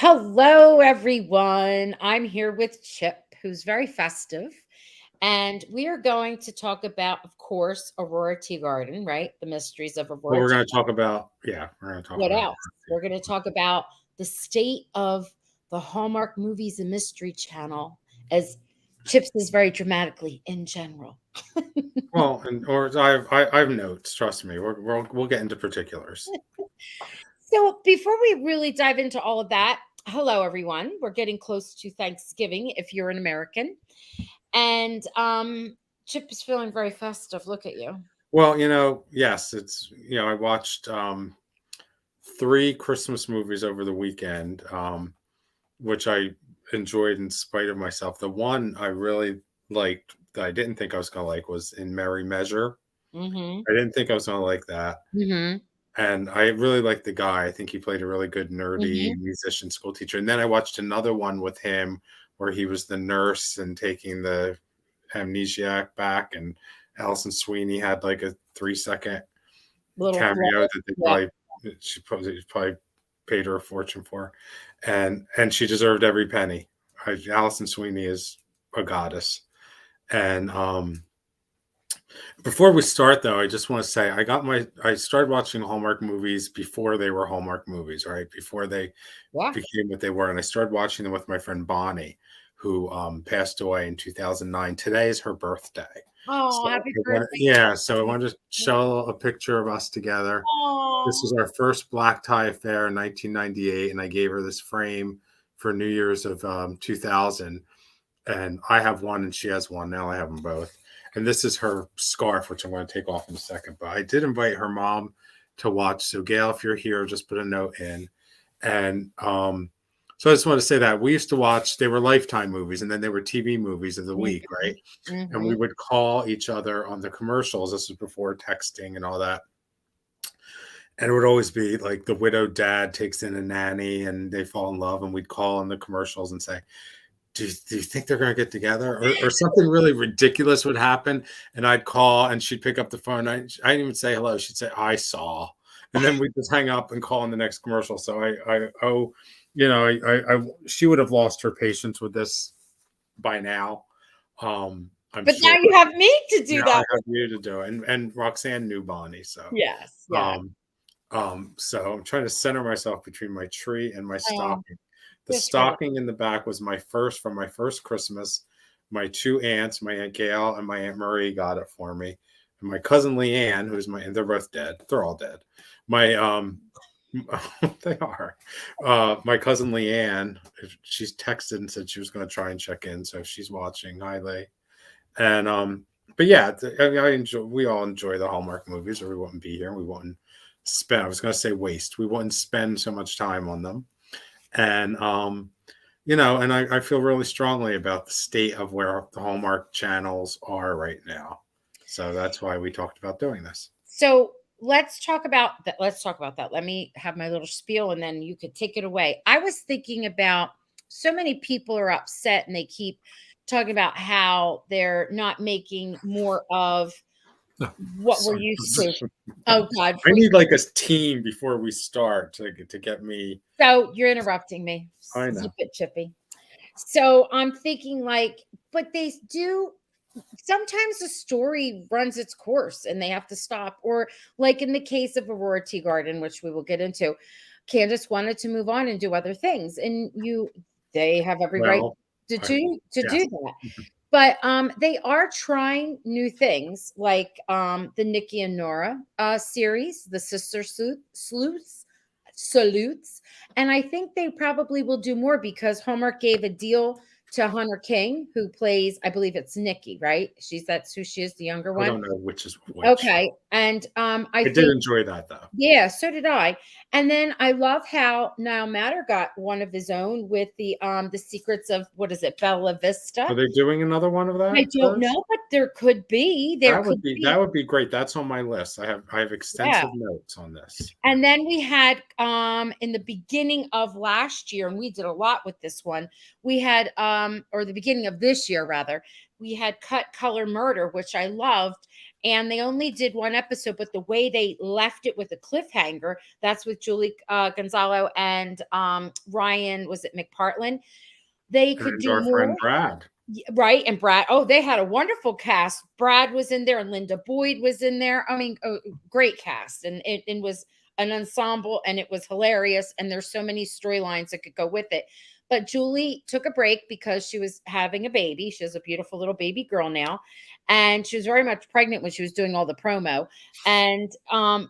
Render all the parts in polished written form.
Hello, everyone. I'm here with Chip, who's very festive. And we are going to talk about, of course, Aurora Tea Garden, right? The mysteries of Well, Aurora we're Tea going to Garden. talk about, yeah, we're going to talk What about. else? We're going to talk about the state of the Hallmark Movies and Mystery Channel, as Chip says very dramatically in general. Well, and or I have notes. Trust me, we'll get into particulars. So, before we really dive into all of that, hello, everyone. We're getting close to Thanksgiving if you're an American. And Chip is feeling very festive. Look at you. Well, yes, I watched three Christmas movies over the weekend, which I enjoyed in spite of myself. The one I really liked that I didn't think I was going to like was In Merry Measure. Mm-hmm. I didn't think I was going to like that. Mm-hmm. And I really liked the guy. I think he played a really good nerdy Mm-hmm. musician school teacher. And then I watched another one with him where he was the nurse and taking the amnesiac back, and Allison Sweeney had like a 3-second Little cameo flutter. that Yeah. she probably paid her a fortune for, and she deserved every penny. Allison Sweeney is a goddess. And before we start, though, I just want to say I started watching Hallmark movies before they were Hallmark movies, right? Before they Yeah. became what they were, and I started watching them with my friend Bonnie, who passed away in 2009. Today is her birthday, Oh, so happy birthday. I wanted to show a picture of us together. This Oh. was our first black tie affair in 1998, and I gave her this frame for New Year's of 2000. And I have one and she has one. Now I have them both. And this is her scarf, which I'm going to take off in a second. But I did invite her mom to watch. So, Gail, if you're here, just put a note in. And so I just want to say that we used to watch, they were Lifetime movies, and then they were TV movies of the week, right? And we Mm-hmm. would call each other on the commercials. This was before texting and all that. And it would always be like the widowed dad takes in a nanny and they fall in love. And we'd call on the commercials and say, do you think they're going to get together? Or something really ridiculous would happen. And I'd call and she'd pick up the phone. I didn't even say hello. She'd say, I saw. And then we'd just hang up and call on the next commercial. So she would have lost her patience with this by now. I'm But now sure. you have me to do Now I that. have you to do it. And Roxanne knew Bonnie. So, Yes. Yeah. um, so I'm trying to center myself between my tree and my Oh, stocking. The just kidding. stocking in the back was from my first Christmas. My two aunts, my Aunt Gail and my Aunt Marie, got it for me. And my cousin Leanne, and they're both dead. They're all dead. My they are. My cousin Leanne, she's texted and said she was going to try and check in. So if she's watching, hi Leigh. And but yeah, we all enjoy the Hallmark movies, or we wouldn't be here. We wouldn't spend. I was going to say waste. We wouldn't spend so much time on them. And and I feel really strongly about the state of where the Hallmark channels are right now. So that's why we talked about doing this. So let's talk about that. Let's talk about that. Let me have my little spiel and then you could take it away. I was thinking about so many people are upset and they keep talking about how they're not making more of what we're used to. Oh God, I please. need like a team before we start to get me. So you're interrupting me. I Zip know. it, Chippy. So I'm thinking like, but they do sometimes the story runs its course and they have to stop. Or like in the case of Aurora Tea Garden, which we will get into, Candace wanted to move on and do other things. And they have every right Well, to I, do yes. that. But they are trying new things like the Nikki and Nora series, the Sister Sleuths, Salutes. And I think they probably will do more because Hallmark gave a deal to Hunter King, who plays, I believe it's Nikki, right? That's who she is, the younger I one. don't know which is which. Okay. And I I did think enjoy that though. yeah, so did I. And then I love how Now Matter got one of his own with the secrets of what is it, Bella Vista. Are they doing another one of I that? don't know, but there could be. There That could would be be. that would be great. That's on my list. I have Yeah. extensive notes on this. And then we had in the beginning of last year, and we did a lot with this one. We had or the beginning of this year rather, we had Cut Color Murder, which I loved. and they only did one episode, but the way they left it with a cliffhanger, that's with Julie Gonzalo and Ryan, was it McPartlin? They could And do our friend more. Brad. Right. And Brad, oh, they had a wonderful cast. Brad was in there and Linda Boyd was in there. I mean, great cast. And it was an ensemble and it was hilarious. And there's so many storylines that could go with it. But Julie took a break because she was having a baby. She has a beautiful little baby girl now. And she was very much pregnant when she was doing all the promo. And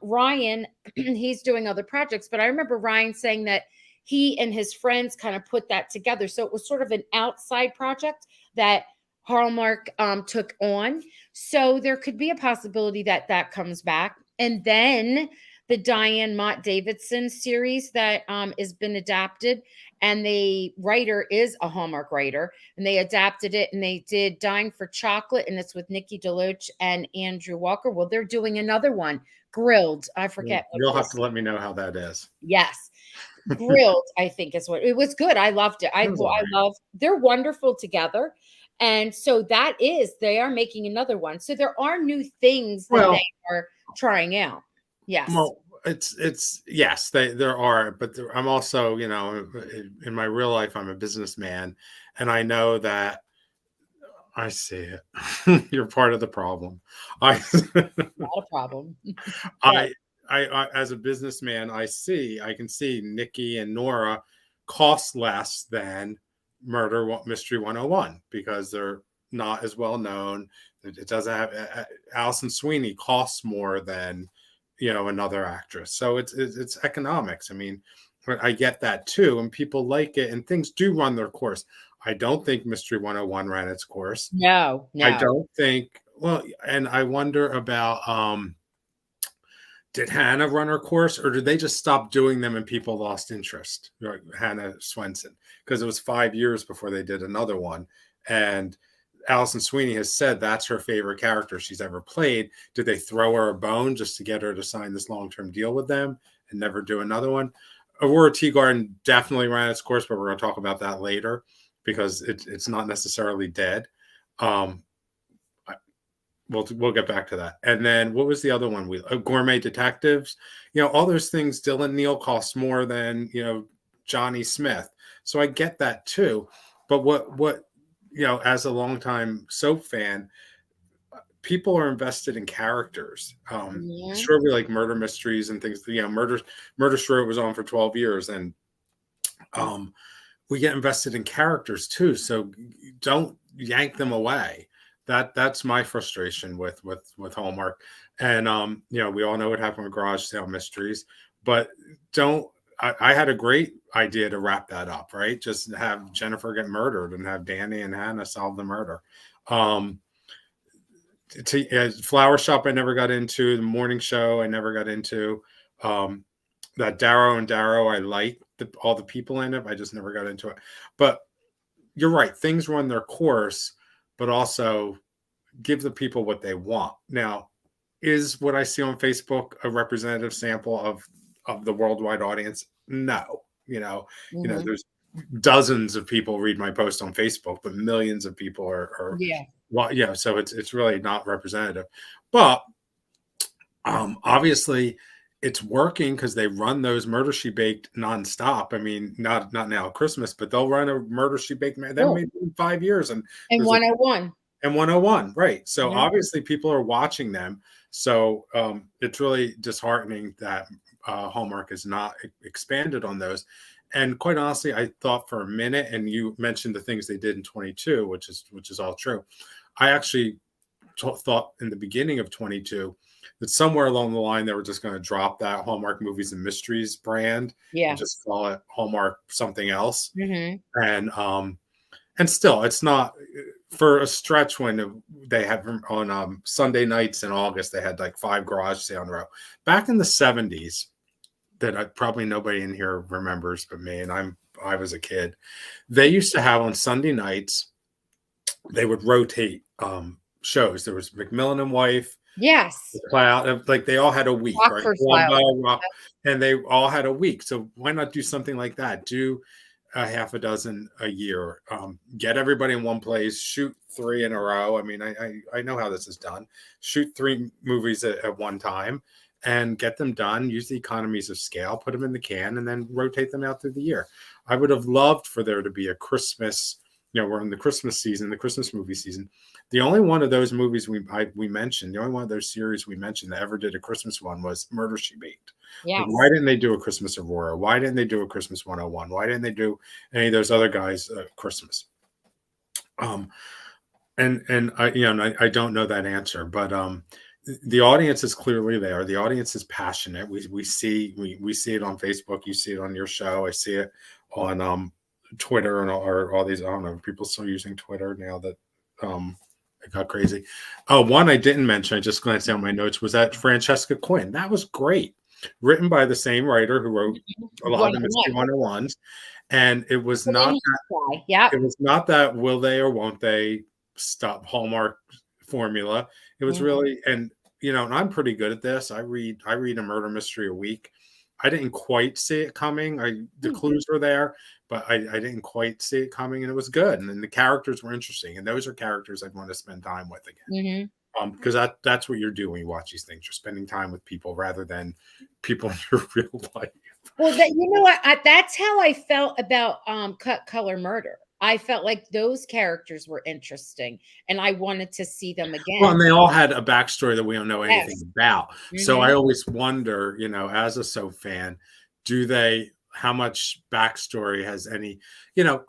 Ryan, he's doing other projects. But I remember Ryan saying that he and his friends kind of put that together. So it was sort of an outside project that Hallmark took on. So there could be a possibility that that comes back. And then the Diane Mott Davidson series that has been adapted, and the writer is a Hallmark writer, and they adapted it and they did Dying for Chocolate, and it's with Nikki DeLoach and Andrew Walker. Well, they're doing another one, Grilled. I forget. You'll have to let me know how that is. Yes. Grilled, I think is what it was. Good. I loved it. I love, they're wonderful together. And so that is, they are making another one. So there are new things that they are trying out. Yes. Well, it's yes, there are, but I'm also, you know, in my real life, I'm a businessman, and I know that I see it. You're part of the problem. Not a problem. I as a businessman, I can see Nikki and Nora cost less than Murder Mystery 101 because they're not as well known. It doesn't have Alison Sweeney costs more than, you know, another actress. So it's economics. I mean, I get that too, and people like it, and things do run their course. I don't think Mystery 101 ran its course. No. I don't think. Well, and I wonder about did Hannah run her course, or did they just stop doing them and people lost interest? Like Hannah Swenson, because it was 5 years before they did another one. And Alison Sweeney has said that's her favorite character she's ever played. Did they throw her a bone just to get her to sign this long-term deal with them and never do another one? Aurora Tea Garden definitely ran its course, but we're going to talk about that later because it's not necessarily dead. We'll get back to that. And then what was the other one? Gourmet Detectives, you know, all those things. Dylan Neal costs more than, you know, Johnny Smith. So I get that too. But what you know, as a longtime soap fan, people are invested in characters. Sure, we like murder mysteries and things. You know, Murder Story was on for 12 years, and we get invested in characters too. So don't yank them away. That's my frustration with Hallmark. And you know, we all know what happened with Garage Sale Mysteries, but I had a great idea to wrap that up, right? Just have Jennifer get murdered and have Danny and Hannah solve the murder. Flower Shop I never got into. The Morning Show I never got into. That Darrow and Darrow, I like all the people in it. I just never got into it. But you're right. Things run their course, but also give the people what they want. Now, is what I see on Facebook a representative sample of the worldwide audience? No. You know, there's dozens of people read my post on Facebook, but millions of people are well, yeah. So it's really not representative. But obviously it's working because they run those Murder She Baked nonstop. I mean, not now at Christmas, but they'll run a Murder She Baked. They made 5 years and 101. And 101, right. So obviously people are watching them. So it's really disheartening that Hallmark has not expanded on those. And quite honestly, I thought for a minute, and you mentioned the things they did in 22, which is all true. I actually thought in the beginning of 22 that somewhere along the line they were just going to drop that Hallmark Movies and Mysteries brand and just call it Hallmark something else. And still, it's not for a stretch when they had on Sunday nights in August, they had like 5 garage sale in a row. Back in the 70s, that probably nobody in here remembers but me, and I was a kid. They used to have on Sunday nights, they would rotate shows. There was McMillan and Wife. Yes. Cloud, like they all had a week, Rock right? for Rock. And they all had a week. So why not do something like that? Do a half a dozen a year. Get everybody in one place, shoot 3 in a row. I mean, I know how this is done. Shoot 3 movies at one time and get them done. Use the economies of scale, put them in the can, and then rotate them out through the year. I would have loved for there to be a Christmas. We're in the Christmas season, the Christmas movie season. The only one of those movies we mentioned, the only one of those series we mentioned that ever did a Christmas one was Murder, She Baked. Like, Yes. why didn't they do a Christmas Aurora? Why didn't they do a Christmas 101? Why didn't they do any of those other guys Christmas? And I don't know that answer, but the audience is clearly there. The audience is passionate. We see it on Facebook. You see it on your show. I see it on Twitter and all these. I don't know. People still using Twitter now that it got crazy. One I didn't mention, I just glanced down my notes, was that Francesca Quinn. That was great. Written by the same writer who wrote a lot of the Mystery 101s. And it was not that, yeah. it was not that will they or won't they stop Hallmark formula. It was really, and and I'm pretty good at this. I read a murder mystery a week. I didn't quite see it coming. The clues were there, but I didn't quite see it coming, and it was good. And then the characters were interesting, and those are characters I'd want to spend time with again. Because that's what you're doing when you watch these things. You're spending time with people rather than people in your real life. Well, that's how I felt about Cut Color Murder. I felt like those characters were interesting, and I wanted to see them again. Well, and they all had a backstory that we don't know anything about. So I always wonder, as a soap fan, how much backstory has any?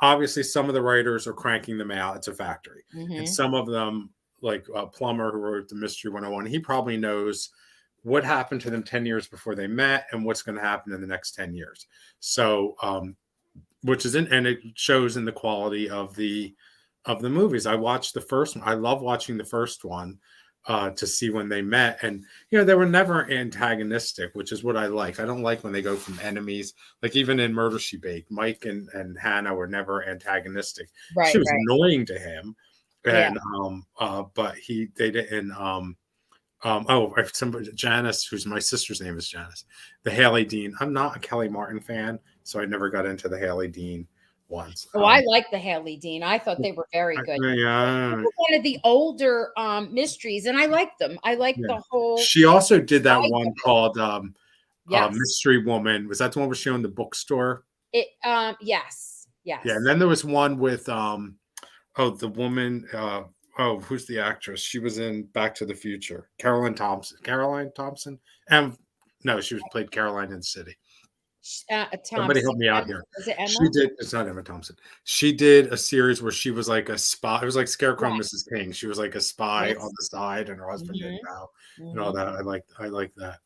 Obviously, some of the writers are cranking them out. It's a factory, and some of them, like Plummer, who wrote the Mystery 101, he probably knows what happened to them 10 years before they met and what's going to happen in the next 10 years. So, and it shows in the quality of the movies. I watched the first one. I love watching the first one to see when they met. And, they were never antagonistic, which is what I like. I don't like when they go from enemies. Like even in Murder, She Baked, Mike and Hannah were never antagonistic. She was annoying to him. And, but they didn't, Janice, who's my sister's name is Janice, the Haley Dean. I'm not a Kelly Martin fan, so I never got into the Haley Dean ones. Oh, I like the Haley Dean. I thought they were very good. Yeah, one of the older mysteries, and I liked them. I liked the whole. She also did that one called Mystery Woman. Was that the one where she owned the bookstore? Yes. Yeah, and then there was one with the woman. Who's the actress? She was in Back to the Future. Caroline Thompson. No, she played Caroline in the City. Somebody help me out here. Is it Emma? She did. It's not Emma Thompson. She did a series where she was like a spy. It was like Scarecrow and Mrs. King. She was like a spy on the side, and her husband didn't know, and all that. I like that.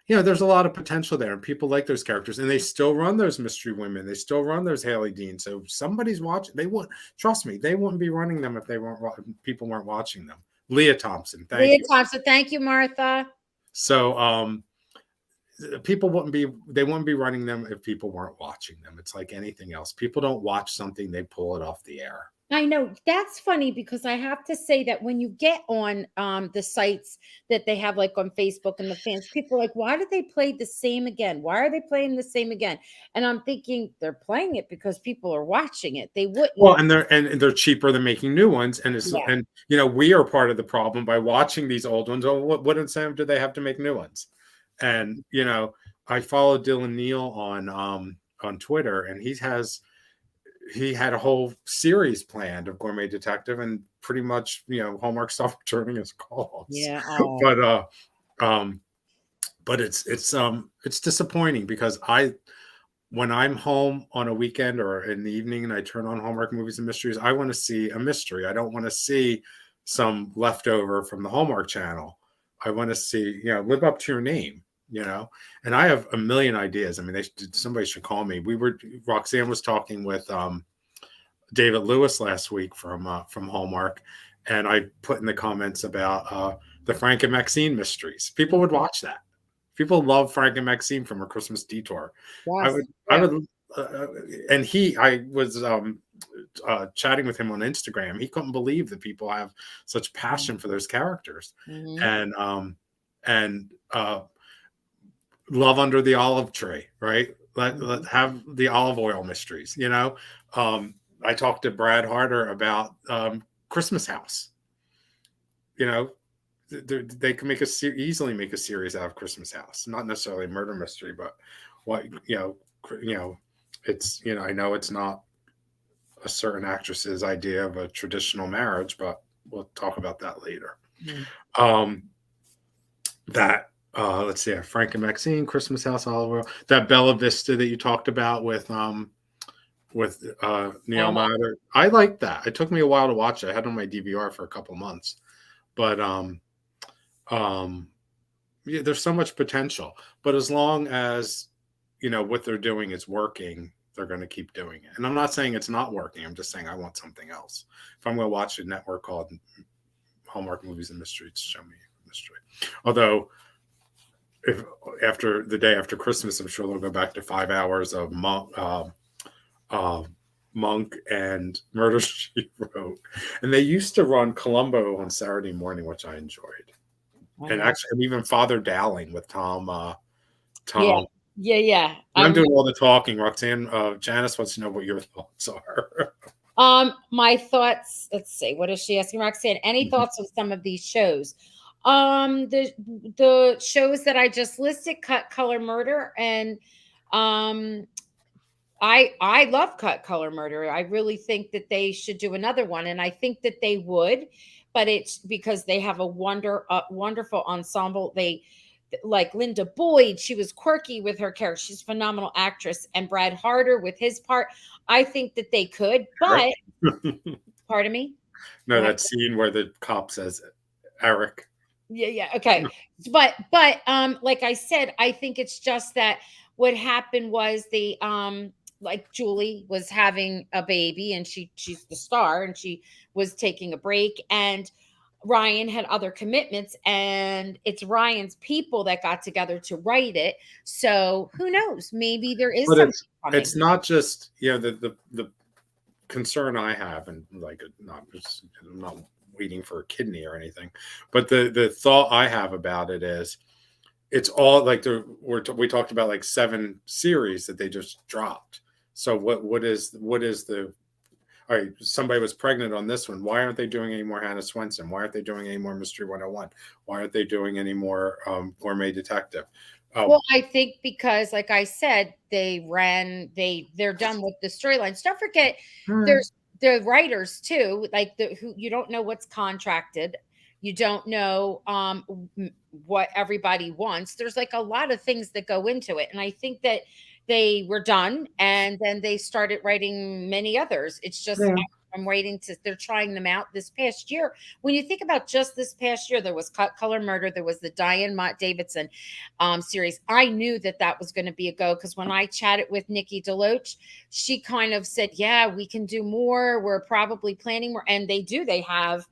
There's a lot of potential there, and people like those characters, and they still run those Mystery Women. They still run those Haley Dean. So somebody's watching. Trust me, they wouldn't be running them if people weren't watching them. Leah Thompson. Thank you, Martha. So people wouldn't be running them if people weren't watching them. It's like anything else. People don't watch something, they pull it off the air. I know that's funny because I have to say that when you get on the sites that they have, like on Facebook and the fans, people are like, why did they play the same again? Why are they playing the same again? And I'm thinking they're playing it because people are watching it. They wouldn't. Well, and they're cheaper than making new ones. And we are part of the problem by watching these old ones. Oh, what incentive do they have to make new ones? And I follow Dylan Neal on Twitter, and he had a whole series planned of Gourmet Detective, and pretty much, Hallmark stopped returning his calls. Yeah. But it's disappointing because when I'm home on a weekend or in the evening and I turn on Hallmark Movies and Mysteries, I want to see a mystery. I don't want to see some leftover from the Hallmark Channel. I want to see, live up to your name. And I have a million ideas. I mean, somebody should call me. Roxanne was talking with David Lewis last week from Hallmark, and I put in the comments about the Frank and Maxine mysteries. People would watch that. People love Frank and Maxine from A Christmas Detour. Yes. I would, I was chatting with him on Instagram. He couldn't believe that people have such passion for those characters, and Love Under the Olive Tree, right? Let have the olive oil mysteries. I talked to Brad Harder about Christmas House. They can easily make a series out of Christmas House, not necessarily a murder mystery, but what it's I know it's not a certain actress's idea of a traditional marriage, but we'll talk about that later. Um, that let's see, Frank and Maxine, Christmas House, Olive Oil, that Bella Vista that you talked about with Neil Matter. I like that. It took me a while to watch it. I had it on my DVR for a couple months, but yeah, there's so much potential. But as long as what they're doing is working, they're going to keep doing it. And I'm not saying it's not working. I'm just saying I want something else. If I'm going to watch a network called Hallmark Movies and Mysteries, show me a mystery. Although, if after the day after Christmas, I'm sure they'll go back to 5 hours of Monk and Murder She Wrote. And they used to run Columbo on Saturday morning, which I enjoyed. And actually, and even Father Dowling with Tom. Yeah. I'm doing all the talking. Roxanne, Janice wants to know what your thoughts are. My thoughts. Let's see. What is she asking, Roxanne? Any thoughts on some of these shows? The shows that I just listed, Cut, Color, Murder, and I love Cut, Color, Murder. I really think that they should do another one, and I think that they would, but it's because they have a wonderful ensemble. They like Linda Boyd. She was quirky with her character. She's a phenomenal actress, and Brad Harder with his part. I think that they could, but pardon me. No, that scene where the cop says, "Eric." Yeah. Okay. But like I said, I think it's just that what happened was like Julie was having a baby and she's the star and she was taking a break and Ryan had other commitments and it's Ryan's people that got together to write it. So who knows? Maybe there is something coming. It's not just the concern I have, and like I'm not waiting for a kidney or anything, but the thought I have about it is it's all like we talked about like 7 series that they just dropped. So what is the all right, somebody was pregnant on this one. Why aren't they doing any more Hannah Swenson? Why aren't they doing any more Mystery 101? Why aren't they doing any more Gourmet Detective? Well, I think because, like I said, they're done with the storylines. Don't forget, there's the writers too, like who you don't know what's contracted. You don't know what everybody wants. There's like a lot of things that go into it, and I think that they were done, and then they started writing many others. It's just I'm waiting they're trying them out this past year. When you think about just this past year, there was Cut, Color, Murder. There was the Diane Mott Davidson series. I knew that was going to be a go because when I chatted with Nikki DeLoach, she kind of said, yeah, we can do more. We're probably planning more. And they do. They have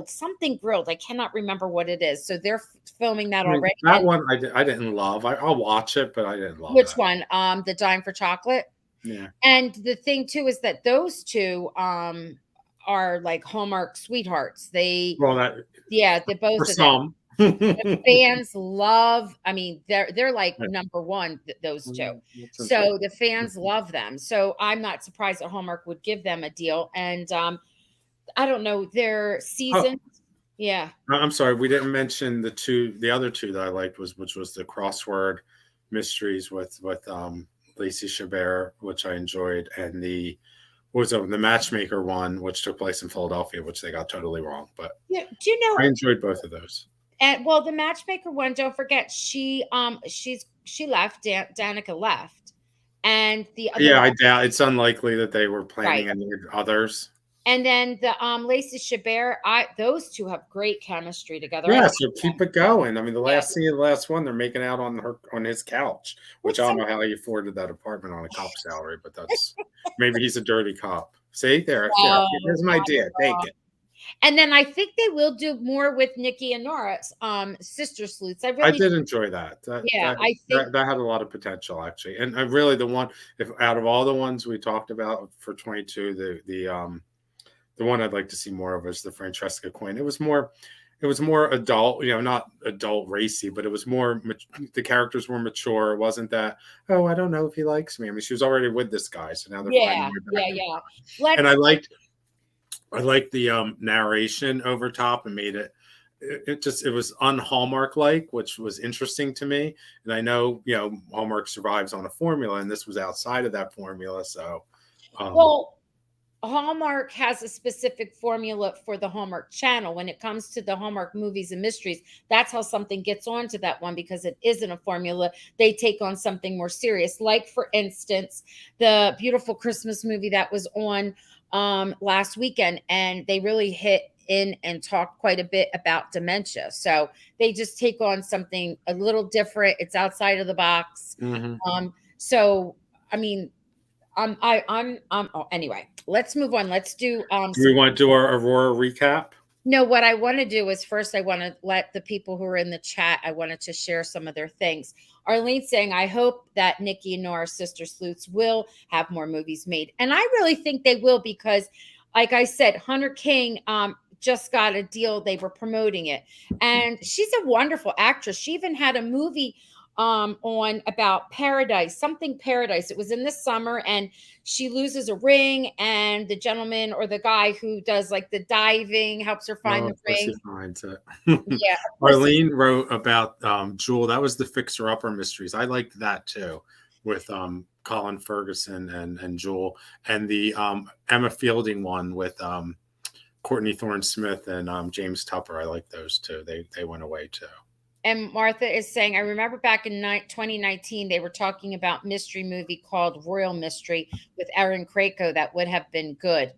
something grilled. I cannot remember what it is. So they're filming that already. That one I didn't love. I'll watch it, but I didn't love Which one? The Dime for Chocolate? Yeah. And the thing too is that those two are like Hallmark sweethearts. They both for some. The fans love. I mean, they're like number one. Those two. So the fans love them. So I'm not surprised that Hallmark would give them a deal. And I don't know their season. Yeah. I'm sorry, we didn't mention the other two that I liked which was the crossword mysteries with Lacey Chabert, which I enjoyed, and the Matchmaker one, which took place in Philadelphia, which they got totally wrong. But yeah, do you know I enjoyed both of those. And well, the Matchmaker one, don't forget, she left. Danica left, and the other I doubt it's unlikely that they were planning any others. And then the Lacey Chabert, those two have great chemistry together. Yeah, so keep it going. I mean, the last scene of the last one, they're making out on his couch, which I don't know how he afforded that apartment on a cop salary, but that's maybe he's a dirty cop. See, there's an idea. Take it. And then I think they will do more with Nikki and Nora's Sister Sleuths. I did enjoy that. I think that had a lot of potential actually, and I really the one out of all the ones we talked about for 22, the one I'd like to see more of is the Francesca Quinn. It was more it was more adult, not adult racy, but it was more the characters were mature. It wasn't that, oh, I don't know if he likes me. I mean, she was already with this guy, so now they're finding Yeah, her back. yeah, yeah. And I Let's liked the narration over top and made it was un-Hallmark like, which was interesting to me. And I know, Hallmark survives on a formula, and this was outside of that formula. So um well, Hallmark has a specific formula for the Hallmark channel when it comes to the Hallmark movies and mysteries. That's how something gets onto that one because it isn't a formula. They take on something more serious. Like, for instance, the Beautiful Christmas movie that was on last weekend, and they really hit in and talked quite a bit about dementia. So they just take on something a little different. It's outside of the box. mhm. So I mean, oh, anyway, let's move on. Let's do Do we some. want to do our Aurora recap? No, what I want to do is first I want to let the people who are in the chat, I wanted to share some of their things. Arlene saying, I hope that Nikki and Nora Sister Sleuths will have more movies made. And I really think they will because, like I said, Hunter King just got a deal. They were promoting it. And she's a wonderful actress. She even had a movie on about paradise, something paradise. It was in the summer, and she loses a ring, and the gentleman or the guy who does like the diving helps her find Oh, the of course he ring. finds it. Yeah, of course. Arlene wrote about Jewel. That was the Fixer Upper Mysteries. I liked that too, with Colin Ferguson and Jewel, and the Emma Fielding one with Courtney Thorne Smith and James Tupper. I like those too. They went away too. And Martha is saying, I remember back in 2019, they were talking about mystery movie called Royal Mystery with Aaron Krakow that would have been good.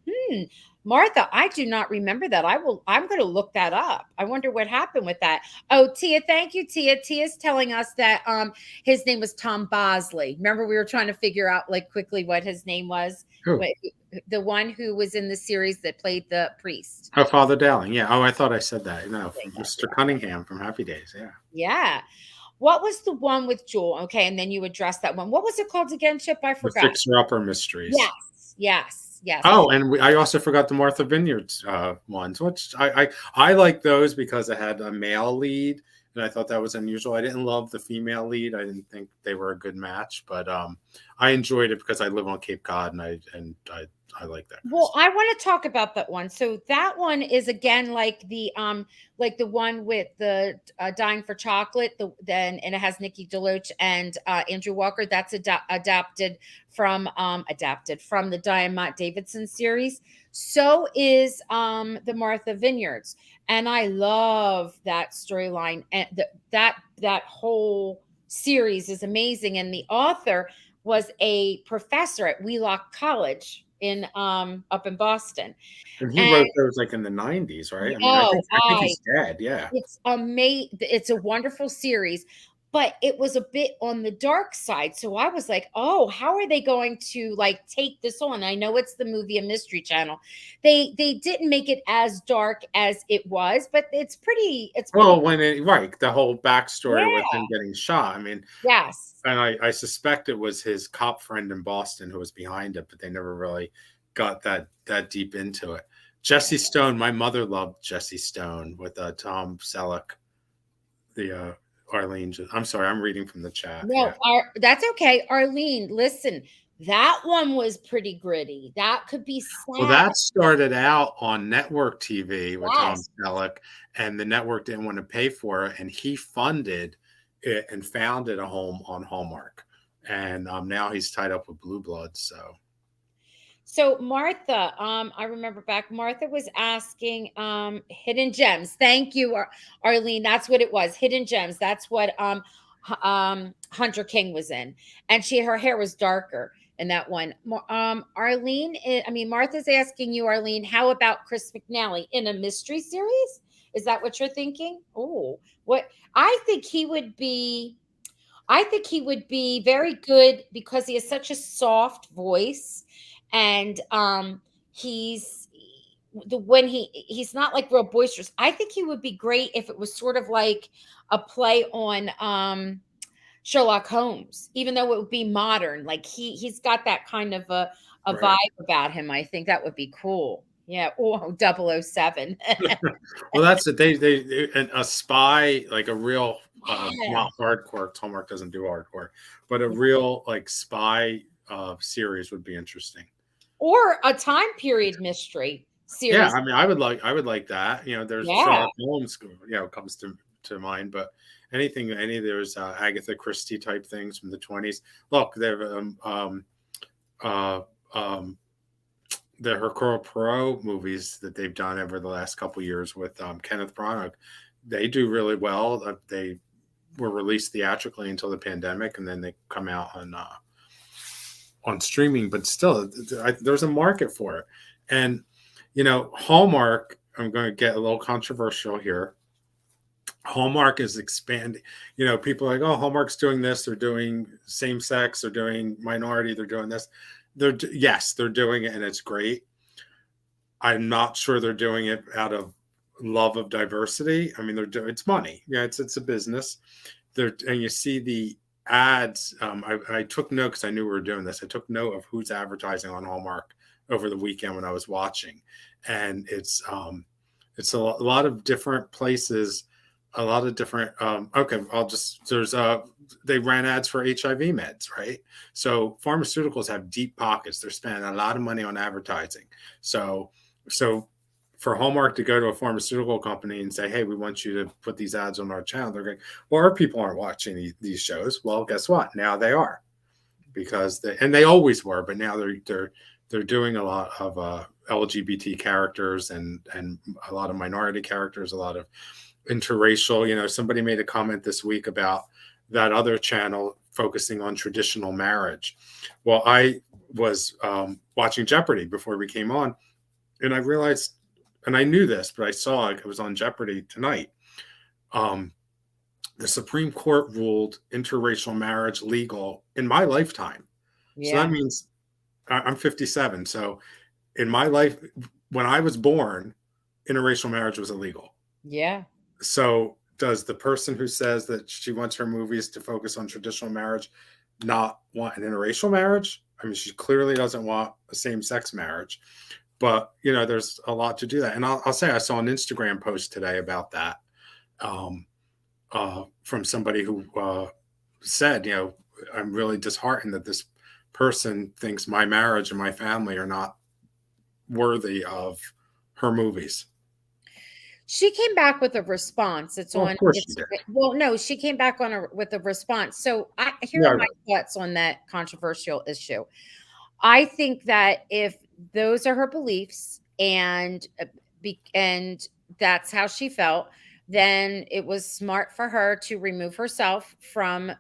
Martha, I do not remember that. I'm going to look that up. I wonder what happened with that. Oh, Tia, thank you, Tia. Tia's telling us that his name was Tom Bosley. Remember, we were trying to figure out like quickly what his name was. Who? The one who was in the series that played the priest. Oh, Father Dowling. Yeah. Oh, I thought I said that. No, Yeah. Mr. Cunningham from Happy Days. Yeah. Yeah. What was the one with Jewel? Okay, and then you addressed that one. What was it called again, Chip? I The forgot. Fixer Upper Mysteries. Yes, yes, yes. Oh, and I also forgot the Martha Vineyards ones, which I like those because it had a male lead, and I thought that was unusual. I didn't love the female lead. I didn't think they were a good match, but I enjoyed it because I live on Cape Cod, and I like that. Well, I want to talk about that one. So that one is again like the one with the Dying for Chocolate. And it has Nikki DeLoach and Andrew Walker. That's adapted from the Diamond Davidson series. So is the Martha Vineyards, and I love that storyline, and that whole series is amazing. And the author was a professor at Wheelock College in up in Boston. And he And wrote those like in the '90s, right? I mean, I oh, think he's dead. Yeah. it's amazing. It's a wonderful series, but it was a bit on the dark side. So I was like, oh, how are they going to like take this on? I know it's the movie and mystery channel. They didn't make it as dark as it was, but it's pretty Well, right, the whole backstory with yeah. him getting shot. I mean, Yes. and I suspect it was his cop friend in Boston who was behind it, but they never really got that deep into it. Jesse Stone, my mother loved Jesse Stone with Tom Selleck. The Arlene, I'm sorry, I'm reading from the chat. No, Yeah. that's okay. Arlene, listen, that one was pretty gritty. That could be Well, sad. that started out on network TV with Tom Yes. Selleck, and the network didn't want to pay for it, and he funded it and founded a home on Hallmark. And now he's tied up with Blue Bloods. So Martha, I remember back, Martha was asking Hidden Gems. Thank you, Arlene. That's what it was. Hidden Gems. That's what Hunter King was in. And her hair was darker in that one. Arlene, Martha's asking you, Arlene, how about Chris McNally in a mystery series? Is that what you're thinking? Oh, what I think he would be. I think he would be very good because he has such a soft voice, and he's when he's not like real boisterous. I think he would be great if it was sort of like a play on Sherlock Holmes, even though it would be modern. Like he's got that kind of a Right. vibe about him. I think that would be cool. Yeah. Oh, 007. Well, that's it. And a spy, like a real, Yeah. not hardcore. 'Cause Hallmark doesn't do hardcore, but a real like spy series would be interesting. Or a time period mystery Yeah, series. I mean, I would like that. You know, there's Yeah. Sherlock Holmes, you know, comes to mind, but any there's Agatha Christie type things from the 20s. Look, there uh, um, the Hercule Poirot movies that they've done over the last couple years with Kenneth Branagh, they do really well. They were released theatrically until the pandemic, and then they come out on streaming. But still, there's a market for it. And you know, Hallmark. I'm going to get a little controversial here. Hallmark is expanding. You know, people are like, oh, Hallmark's doing this. They're doing same sex. They're doing minority. They're doing this. Yes, they're doing it, and it's great. I'm not sure they're doing it out of love of diversity. I mean, they're doing it's money. Yeah, it's a business. And you see the ads. I took note because I knew we were doing this. I took note of who's advertising on Hallmark over the weekend when I was watching, and it's a lot of different places, a lot of different. Okay, they ran ads for HIV meds, right? So pharmaceuticals have deep pockets. They're spending a lot of money on advertising. So for Hallmark to go to a pharmaceutical company and say, "Hey, we want you to put these ads on our channel," they're going, "Well, our people aren't watching these shows." Well, guess what? Now they are, because they always were, but now they're doing a lot of LGBT characters and a lot of minority characters, a lot of interracial. You know, somebody made a comment this week about that other channel focusing on traditional marriage. Well, I was watching Jeopardy before we came on, and I realized, and I knew this, but I saw it was on Jeopardy tonight. The Supreme Court ruled interracial marriage legal in my lifetime. So that Yeah. means I'm 57. So in my life, when I was born, interracial marriage was illegal. Yeah. So does the person who says that she wants her movies to focus on traditional marriage not want an interracial marriage? I mean, she clearly doesn't want a same-sex marriage. But you know, there's a lot to do that. And I'll say I saw an Instagram post today about that from somebody who said, you know, I'm really disheartened that this person thinks my marriage and my family are not worthy of her movies. She came back with a response. It's Well, of on course she it's did. well, no, she came back with a response. So here Yeah, are my thoughts on that controversial issue. I think that if those are her beliefs and that's how she felt, then it was smart for her to remove herself from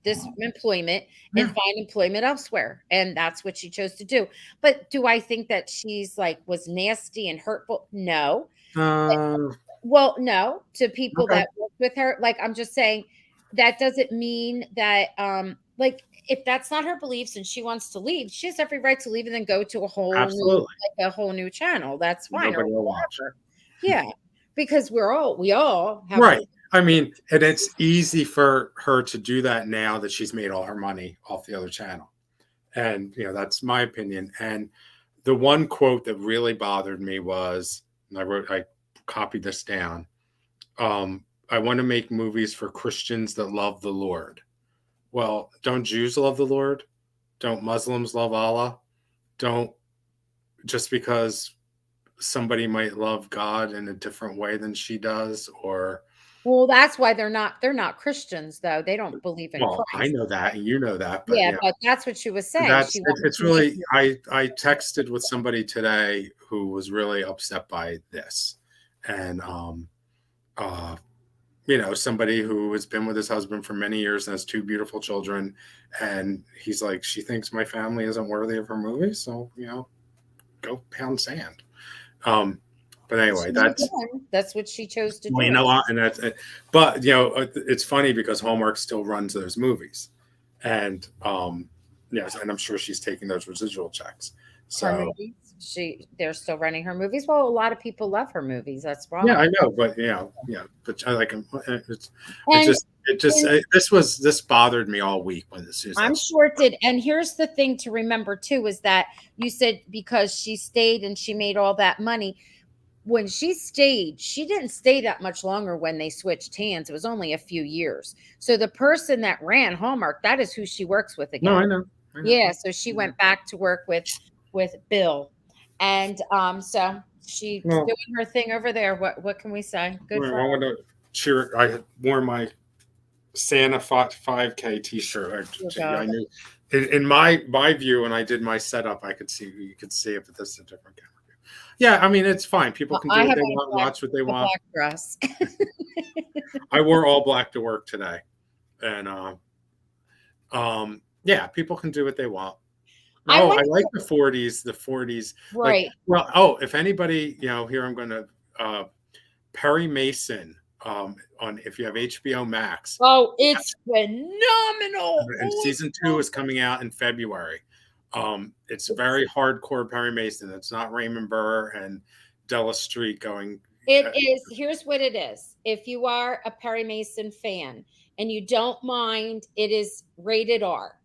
this employment and yeah. find employment elsewhere. And that's what she chose to do. But do I think that she's like was nasty and hurtful? No. Uh, Well, no, to people okay. that work with her, like, I'm just saying that doesn't mean that, like, if that's not her beliefs and she wants to leave, she has every right to leave and then go to Absolutely. a whole new channel. That's fine, or Nobody will watch. whatever. Yeah, because we all have a Right. I mean, and it's easy for her to do that now that she's made all her money off the other channel. And, you know, that's my opinion. And the one quote that really bothered me was, and I copied this down. I want to make movies for Christians that love the Lord. Well, don't Jews love the Lord? Don't Muslims love Allah? Don't just because somebody might love God in a different way than she does, or well, that's why they're not Christians, though. They don't believe in well, I Christ. know that and you know that, but Yeah, yeah, but that's what she was saying. that's She wanted it's to make really I texted with somebody today who was really upset by this, and uh you know, somebody who has been with his husband for many years and has two beautiful children, and he's like, she thinks my family isn't worthy of her movie, so you know, go pound sand. Um, but anyway, she moved on. That's what she chose to well, you do. know, and that's but you know, it's funny because Hallmark still runs those movies, and yes, and I'm sure she's taking those residual checks. Her So movies. they're still running her movies. Well, a lot of people love her movies. That's Yeah, why. I know, but but I like him. And This bothered me all week when this is I'm that. sure it did. And here's the thing to remember too is that you said because she stayed and she made all that money. When she stayed, she didn't stay that much longer when they switched hands. It was only a few years. So the person that ran Hallmark, that is who she works with No, again. I know, I know. Yeah, so she went back to work with Bill. And so she's Well, doing her thing over there. What can we say? Good I for her. want to cheer. I had wore my Santa 5K T-shirt. Oh, God. I knew in my view when I did my setup, I could see you could see it, but this is a different camera view. Yeah, I mean it's fine. People Well, can I do what have they on want, watch what they a want. black dress. I wore all black to work today, and yeah, people can do what they want. I Oh, I went like the 40s. The 40s, like right. well. Oh, if anybody, here I'm going to Perry Mason. On if you have HBO Max, Oh, it's phenomenal. and Oh, it's season two so is coming out in February. It's very hardcore Perry Mason. It's not Raymond Burr and Della Street going. It is. Here's what it is. If you are a Perry Mason fan and you don't mind, it is rated R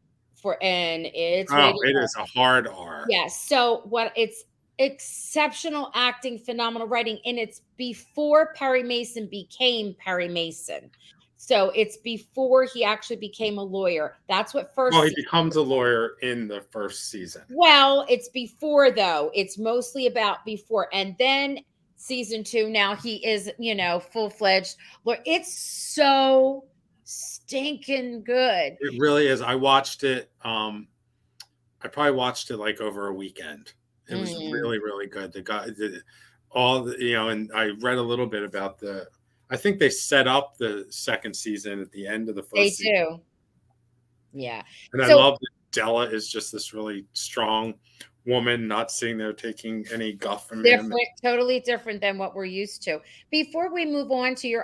and it's Oh, rated it R. is a hard R. Yes. So what it's exceptional acting, phenomenal writing, and it's before Perry Mason became Perry Mason. So it's before he actually became a lawyer. That's what Well, first he season. becomes a lawyer in the first season. Well, it's before though. It's mostly about before. And then season 2, now he is, full-fledged. Look, it's so stinking good. It really is. I watched it. I probably watched it like over a weekend. It was Mm, really, really good. The guy, and I read a little bit about I think they set up the second season at the end of the they first season. do. Yeah. And I So love that Della is just this really strong woman, not sitting there taking any guff from him. different, totally different than what we're used to. Before we move on to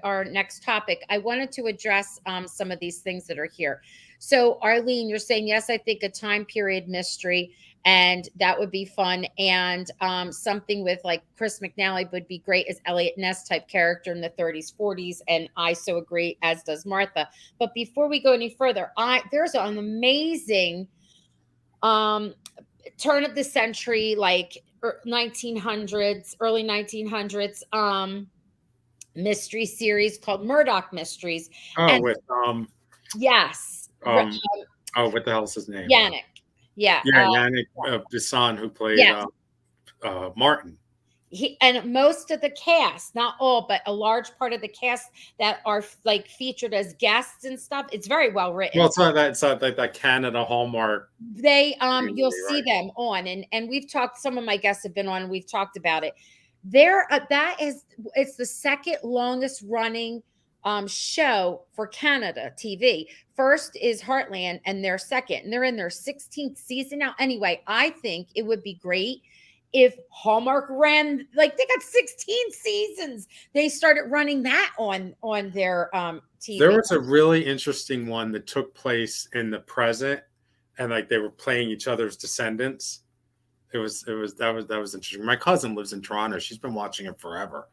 our next topic, I wanted to address some of these things that are here. So, Arlene, you're saying yes. I think a time period mystery, and that would be fun. And something with like Chris McNally would be great as Elliot Ness type character in the 30s, 40s, and I so agree, as does Martha. But before we go any further, there's an amazing um turn of the century, like 1900s, early 1900s mystery series called Murdoch Mysteries. Oh, And with yes, um, oh, what the hell's his name? Yannick. Yeah. Yeah, Yannick Bisson, who played Yes. Martin. And most of the cast, not all, but a large part of the cast that are like featured as guests and stuff, it's very well written. Well, it's not like that Canada Hallmark. You'll see them on, and we've talked, some of my guests have been on and we've talked about it. It's the second longest running show for Canada TV. First is Heartland, and they're second, and they're in their 16th season now. Anyway, I think it would be great if Hallmark ran, like, they got 16 seasons. They started running that on their TV. There was a really interesting one that took place in the present, and like they were playing each other's descendants. That was interesting. My cousin lives in Toronto. She's been watching it forever,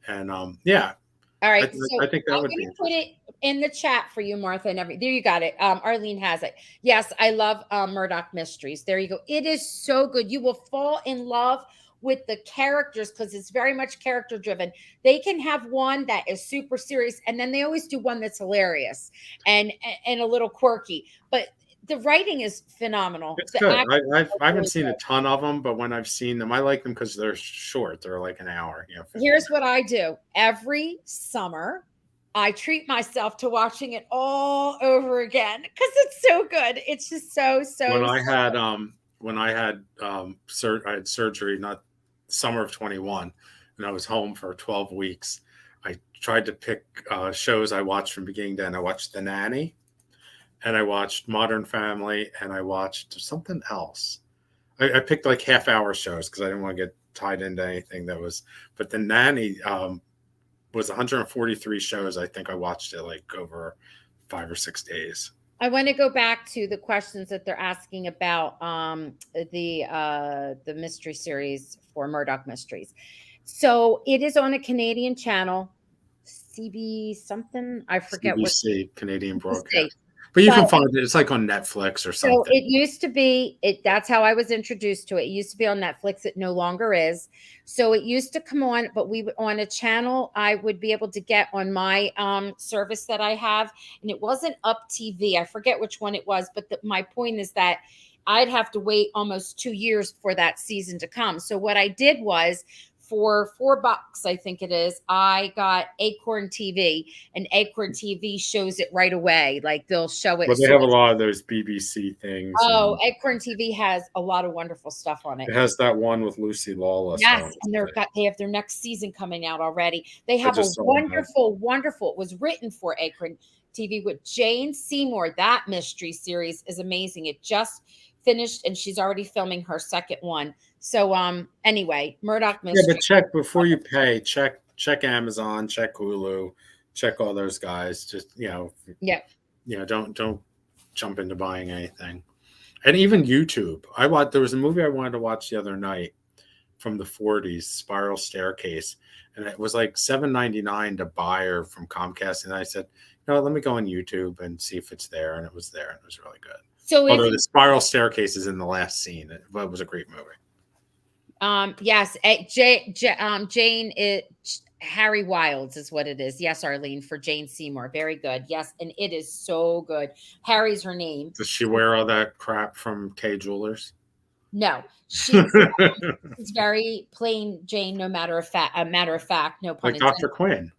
and yeah. All right, I think that I'm would going be to put it in the chat for you, Martha, and there you got it. Arlene has it. Yes, I love Murdoch Mysteries. There you go. It is so good. You will fall in love with the characters because it's very much character driven. They can have one that is super serious, and then they always do one that's hilarious and a little quirky. But the writing is phenomenal. It's The good. acting I is haven't really seen good. a ton of them, but when I've seen them, I like them because they're short. They're like an hour. Here's what I do every summer. I treat myself to watching it all over again because it's so good. It's just so. When I had I had surgery not summer of 21, and I was home for 12 weeks. I tried to pick shows I watched from beginning to end. I watched The Nanny, and I watched Modern Family, and I watched something else. I picked like half-hour shows because I didn't want to get tied into anything that was. But The Nanny was 143 shows. I think I watched it like over 5 or 6 days. I want to go back to the questions that they're asking about the mystery series for Murdoch Mysteries. So it is on a Canadian channel, CB something. I forget what CBC, Canadian CBC. Broadcast. But you But can find it. It's like on Netflix or so something. it used to be it that's how I was introduced to it. It used to be on Netflix. It no longer is. So it used to come on, but we on a channel I would be able to get on my service that I have, and it wasn't Up TV. I forget which one it was, but my point is that I'd have to wait almost 2 years for that season to come. So what I did was for $4, I think it is, I got Acorn TV, and Acorn TV shows it right away. Like they'll show it Well, as they soon have a as. lot of those BBC things, Oh, and Acorn TV has a lot of wonderful stuff on it. it has that one with Lucy Lawless on Yes, it. and they have their next season coming out already. They I have a just saw that. wonderful. It was written for Acorn TV with Jane Seymour. That mystery series is amazing. It just finished, and she's already filming her second one. So, anyway, Murdoch Yeah, Mystery. but check before you pay. Check Amazon, check Hulu, check all those guys. Just Yeah. don't jump into buying anything. And even YouTube. There was a movie I wanted to watch the other night from the 40s, Spiral Staircase, and it was like $7.99 to buy or from Comcast. And I said, let me go on YouTube and see if it's there. And it was there, and it was really good. So Although the Spiral Staircase is in the last scene, but it was a great movie. Yes, Jane Harry Wilds is what it is. Yes, Arlene, for Jane Seymour. Very good. Yes, and it is so good. Harry's her name. Does she wear all that crap from K Jewelers? No, she's very plain Jane, no matter of fact, no pun Like intended. Dr. Quinn.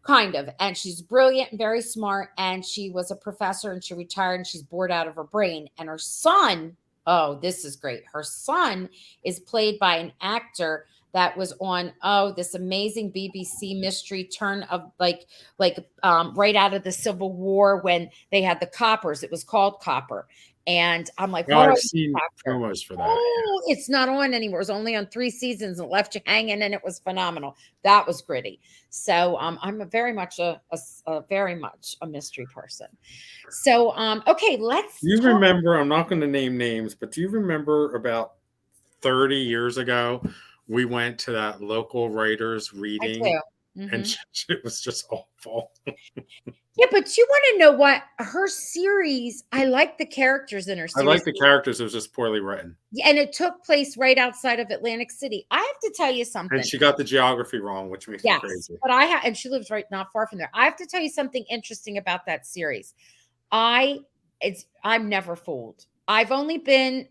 Kind of. And she's brilliant and very smart. And she was a professor, and she retired, and she's bored out of her brain. And her son, oh, this is great. Her son is played by an actor that was on this amazing BBC mystery turn of right out of the Civil War when they had the coppers. It was called Copper. And I'm like, Oh, I've seen promos for that. Oh, it's not on anymore. It's only on 3 seasons, and it left you hanging, and it was phenomenal. That was gritty. So I'm very much a mystery person. So okay, let's. You remember? I'm not going to name names, but do you remember about 30 years ago? We went to that local writers reading, and it was just awful. Yeah, but you want to know what her series? I like the characters in her series. I like the characters. It was just poorly written. Yeah, and it took place right outside of Atlantic City. I have to tell you something. And she got the geography wrong, which makes me crazy. But and she lives right not far from there. I have to tell you something interesting about that series. I'm never fooled. I've only been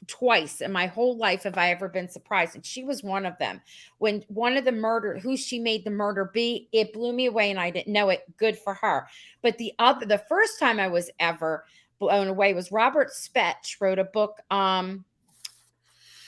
twice in my whole life have I ever been surprised, and she was one of them. When one of the who she made the murder be, it blew me away, and I didn't know it. Good for her. But the first time I was ever blown away was Robert Spetch wrote a book,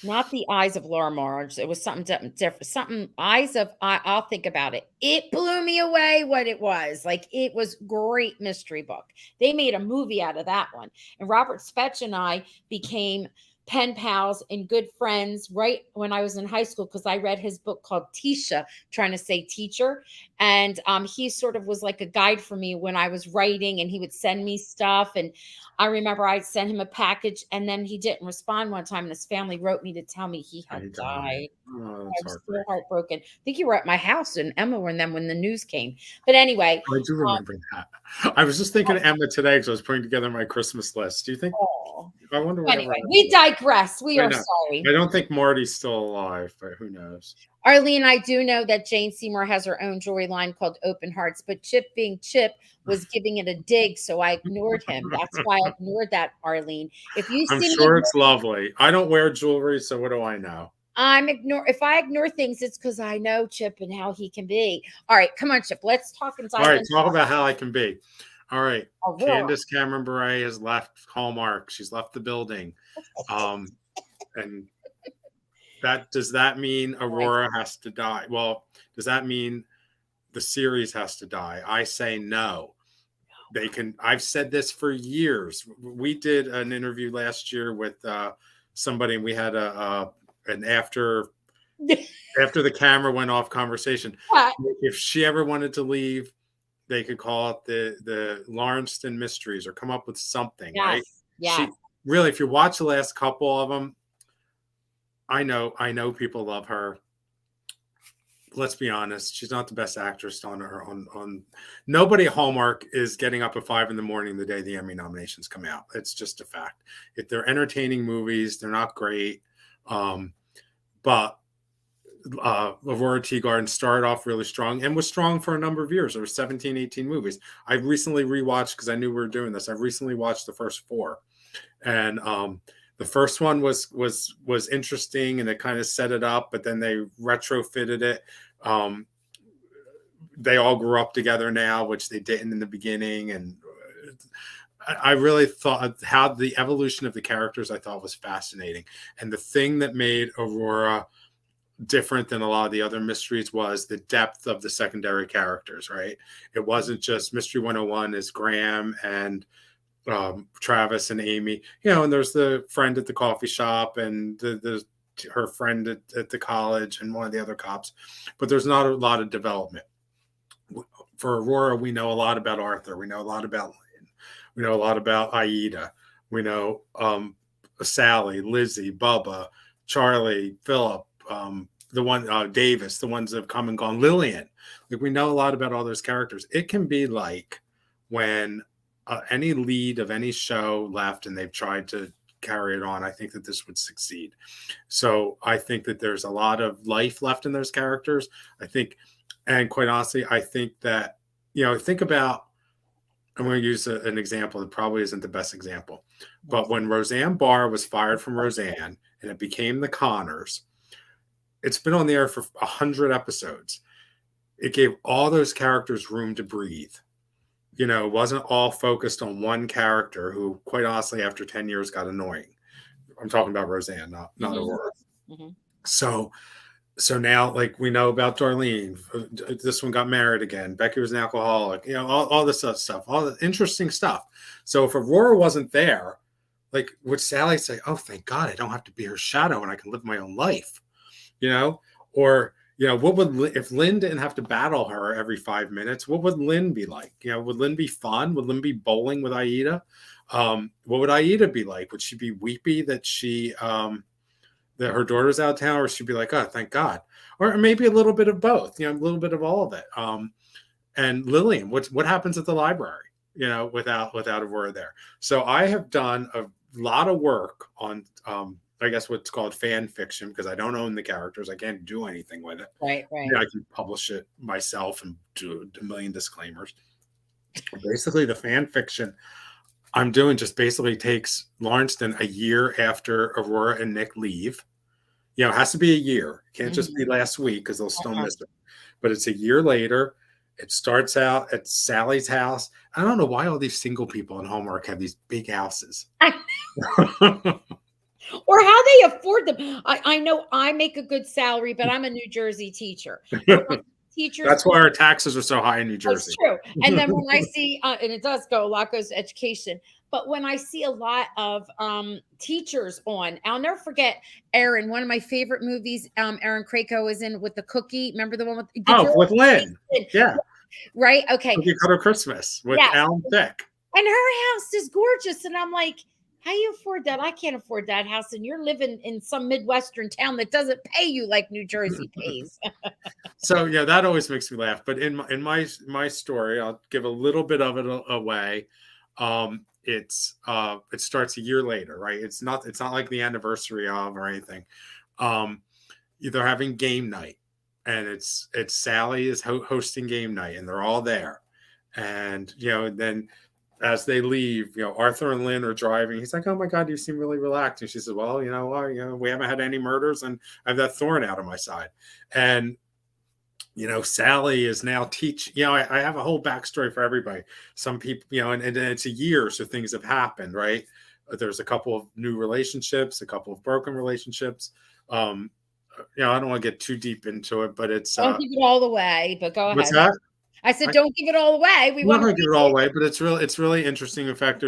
not The Eyes of Laura Marge. It was something different. Something I'll think about it. It blew me away what it was. Like, it was great mystery book. They made a movie out of that one. And Robert Spetch and I became pen pals and good friends right when I was in high school, because I read his book called Tisha, trying to say teacher. And he sort of was like a guide for me when I was writing, and he would send me stuff. And I remember I sent him a package, and then he didn't respond one time, and his family wrote me to tell me he had died. Oh, I was so heartbroken. I think you were at my house and Emma and then when the news came. But anyway. I do remember that. I was just thinking of Emma today because I was putting together my Christmas list. Do you think? I wonder what. Anyway, we digress. We are sorry. I don't think Marty's still alive, but who knows? Arlene, I do know that Jane Seymour has her own jewelry line called Open Hearts, but Chip, being Chip, was giving it a dig, so I ignored him. That's why I ignored that, Arlene. If you I'm sure it's lovely. I don't wear jewelry, so what do I know? If I ignore things, it's because I know Chip and how he can be. All right, come on, Chip. Let's talk and All right, talk about how I can be. All right. Aurora. Candace Cameron Bure has left Hallmark. She's left the building. And does that mean Aurora has to die? Well, does that mean the series has to die? I say no. I've said this for years. We did an interview last year with somebody, and we had an after the camera went off conversation. If she ever wanted to leave, they could call it the Lawrenceston Mysteries, or come up with something, right? Yes. Yes. She really, if you watch the last couple of them, I know people love her. Let's be honest, she's not the best actress on her on nobody at Hallmark is getting up at 5 a.m. the day the Emmy nominations come out. It's just a fact. If they're entertaining movies, they're not great. But Aurora Tea Garden started off really strong and was strong for a number of years. There were 17, 18 movies. I recently rewatched, because I knew we were doing this. I recently watched the first 4. And the first one was interesting, and it kind of set it up, but then they retrofitted it. They all grew up together now, which they didn't in the beginning. And I really thought how the evolution of the characters I thought was fascinating. And the thing that made Aurora different than a lot of the other mysteries was the depth of the secondary characters, right? It wasn't just Mystery 101 is Graham and Travis and Amy, and there's the friend at the coffee shop and her friend at the college and one of the other cops, but there's not a lot of development. For Aurora, we know a lot about Arthur. We know a lot about Lynn. We know a lot about Aida. We know Sally, Lizzie, Bubba, Charlie, Philip, the one Davis, the ones that have come and gone, Lillian. Like, we know a lot about all those characters. It can be like when any lead of any show left and they've tried to carry it on. I think that this would succeed. So I think that there's a lot of life left in those characters. I think, and quite honestly, I think that, think about, I'm going to use an example that probably isn't the best example, but when Roseanne Barr was fired from Roseanne and it became the Connors, it's been on the air for 100 episodes. It gave all those characters room to breathe. It wasn't all focused on one character who, quite honestly, after 10 years got annoying. I'm talking about Roseanne, not Aurora. Mm-hmm. So now, like, we know about Darlene. This one got married again. Becky was an alcoholic. All this other stuff, all the interesting stuff. So if Aurora wasn't there, like, would Sally say, "Oh, thank God, I don't have to be her shadow and I can live my own life," Or what would, if Lynn didn't have to battle her every 5 minutes, what would Lynn be like? Would Lynn be fun? Would Lynn be bowling with Aida? What would Aida be like? Would she be weepy that that her daughter's out of town, or she'd be like, "Oh, thank God," or maybe a little bit of both? A little bit of all of it. And Lillian, what happens at the library? Without Aurora there. So I have done a lot of work on I guess what's called fan fiction, because I don't own the characters. I can't do anything with it. Right. I can publish it myself and do a million disclaimers. Basically, the fan fiction I'm doing just basically takes Lawrenceston a year after Aurora and Nick leave. It has to be a year. It can't just be last week, because they'll still miss it. But it's a year later. It starts out at Sally's house. I don't know why all these single people in Hallmark have these big houses. Or how they afford them. I know I make a good salary, but I'm a New Jersey teacher. Teachers. That's why our taxes are so high in New Jersey. That's true. And then when I see, and it does go, a lot goes to education. But when I see a lot of teachers on, I'll never forget Erin, one of my favorite movies, Erin Krakow is in with the cookie. Remember the one with with Lynn? Yeah. Right? Okay. Cookie Cutter Christmas with Alan Thicke. And her house is gorgeous. And I'm like, how you afford that? I can't afford that house. And you're living in some Midwestern town that doesn't pay you like New Jersey pays. So that always makes me laugh. But in my story, I'll give a little bit of it away. It starts a year later, right? It's not like the anniversary of or anything. They're having game night, and it's Sally is hosting game night, and they're all there. And then as they leave, Arthur and Lynn are driving. He's like, "Oh my God, you seem really relaxed." And she says, "Well, we haven't had any murders, and I have that thorn out of my side." And Sally is now I have a whole backstory for everybody. Some people, and it's a year, so things have happened, right? There's a couple of new relationships, a couple of broken relationships. I don't want to get too deep into it, but it's don't give it all away. But go ahead. What's that? I said, don't give it all away. We want to give it all away, but it's really interesting. In fact,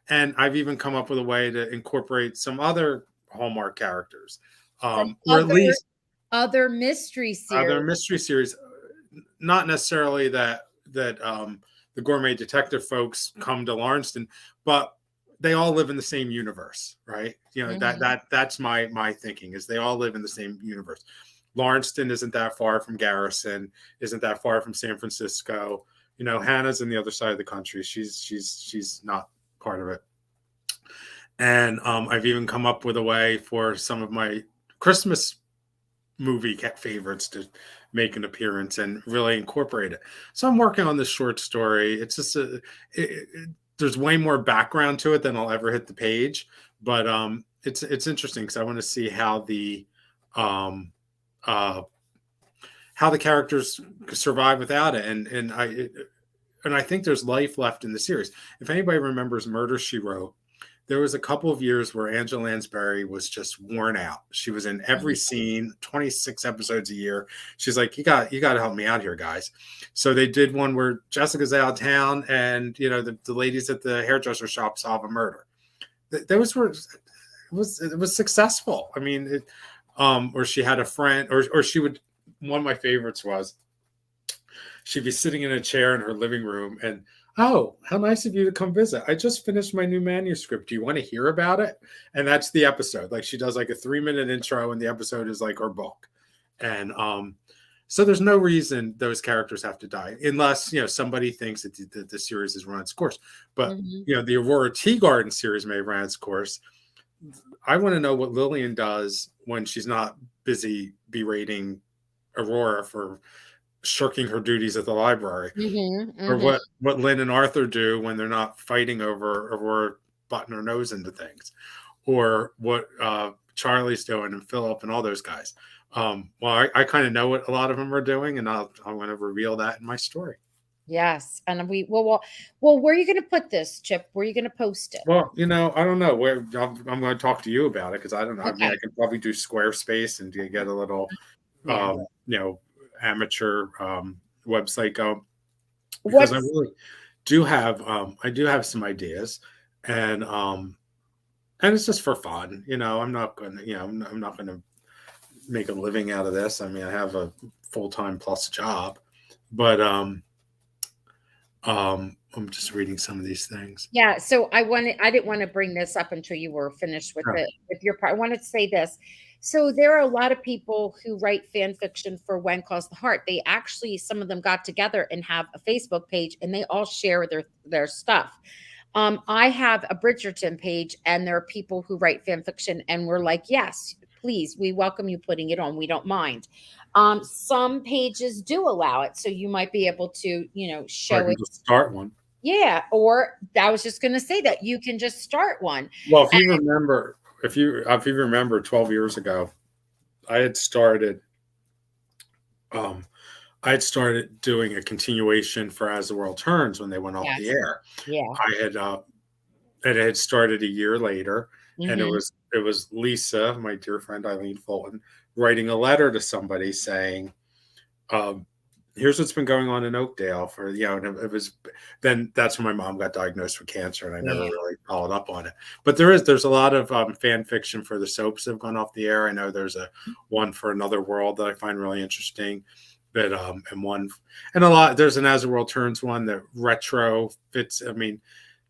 and I've even come up with a way to incorporate some other Hallmark characters, or at least other mystery series. Not necessarily that the gourmet detective folks come to Lawrencetown, but they all live in the same universe, right? That's my thinking, is they all live in the same universe. Lawrencetown isn't that far from Garrison, isn't that far from San Francisco. Hannah's in the other side of the country. She's not part of it. And I've even come up with a way for some of my Christmas movie favorites to make an appearance and really incorporate it. So I'm working on this short story. It's just there's way more background to it than I'll ever hit the page, but it's interesting because I want to see how the characters survive without it, and I think there's life left in the series. If anybody remembers Murder, She Wrote, there was a couple of years where Angela Lansbury was just worn out. She was in every scene, 26 episodes a year. She's like, you got to help me out here, guys. So they did one where Jessica's out of town, and the ladies at the hairdresser shop solve a murder. It was successful. I mean, or she had a friend, or she would. One of my favorites was she'd be sitting in a chair in her living room and, oh, how nice of you to come visit. I just finished my new manuscript. Do you want to hear about it? And that's the episode. Like, she does like a 3-minute intro, and the episode is like her book. And so there's no reason those characters have to die unless, somebody thinks that the series has run its course. But, the Aurora Tea Garden series may have run its course. I want to know what Lillian does when she's not busy berating Aurora for shirking her duties at the library, or what Lynn and Arthur do when they're not fighting over Aurora butting her nose into things, or what Charlie's doing and Philip and all those guys. Well, I kind of know what a lot of them are doing, and I'm going to reveal that in my story. Yes, and well, where are you going to put this, Chip? Where are you going to post it? Well, I don't know where. I'm going to talk to you about it because I don't know. Okay. I mean, I could probably do Squarespace and get a little, amateur website going, because I really do have some ideas, and it's just for fun. I'm not going to I'm not going to make a living out of this. I mean, I have a full-time plus job, but I'm just reading some of these things. Yeah, so I didn't want to bring this up until you were finished with your part. I wanted to say this. So there are a lot of people who write fan fiction for When Calls the Heart. They actually, some of them got together and have a Facebook page, and they all share their stuff. I have a Bridgerton page, and there are people who write fan fiction, and we're like, yes, please, we welcome you putting it on. We don't mind. Some pages do allow it, so you might be able to, show it. Just start one. Yeah, or I was just going to say that you can just start one. Well, if you remember 12 years ago, I had started doing a continuation for As the World Turns when they went off the air. Yeah. It had started a year later, and it was Lisa, my dear friend Eileen Fulton, writing a letter to somebody saying, here's what's been going on in Oakdale for, and it was, then that's when my mom got diagnosed with cancer, and I never really followed up on it. But there's a lot of fan fiction for the soaps that have gone off the air. I know there's one for Another World that I find really interesting. But there's an As the World Turns one that retro fits. I mean,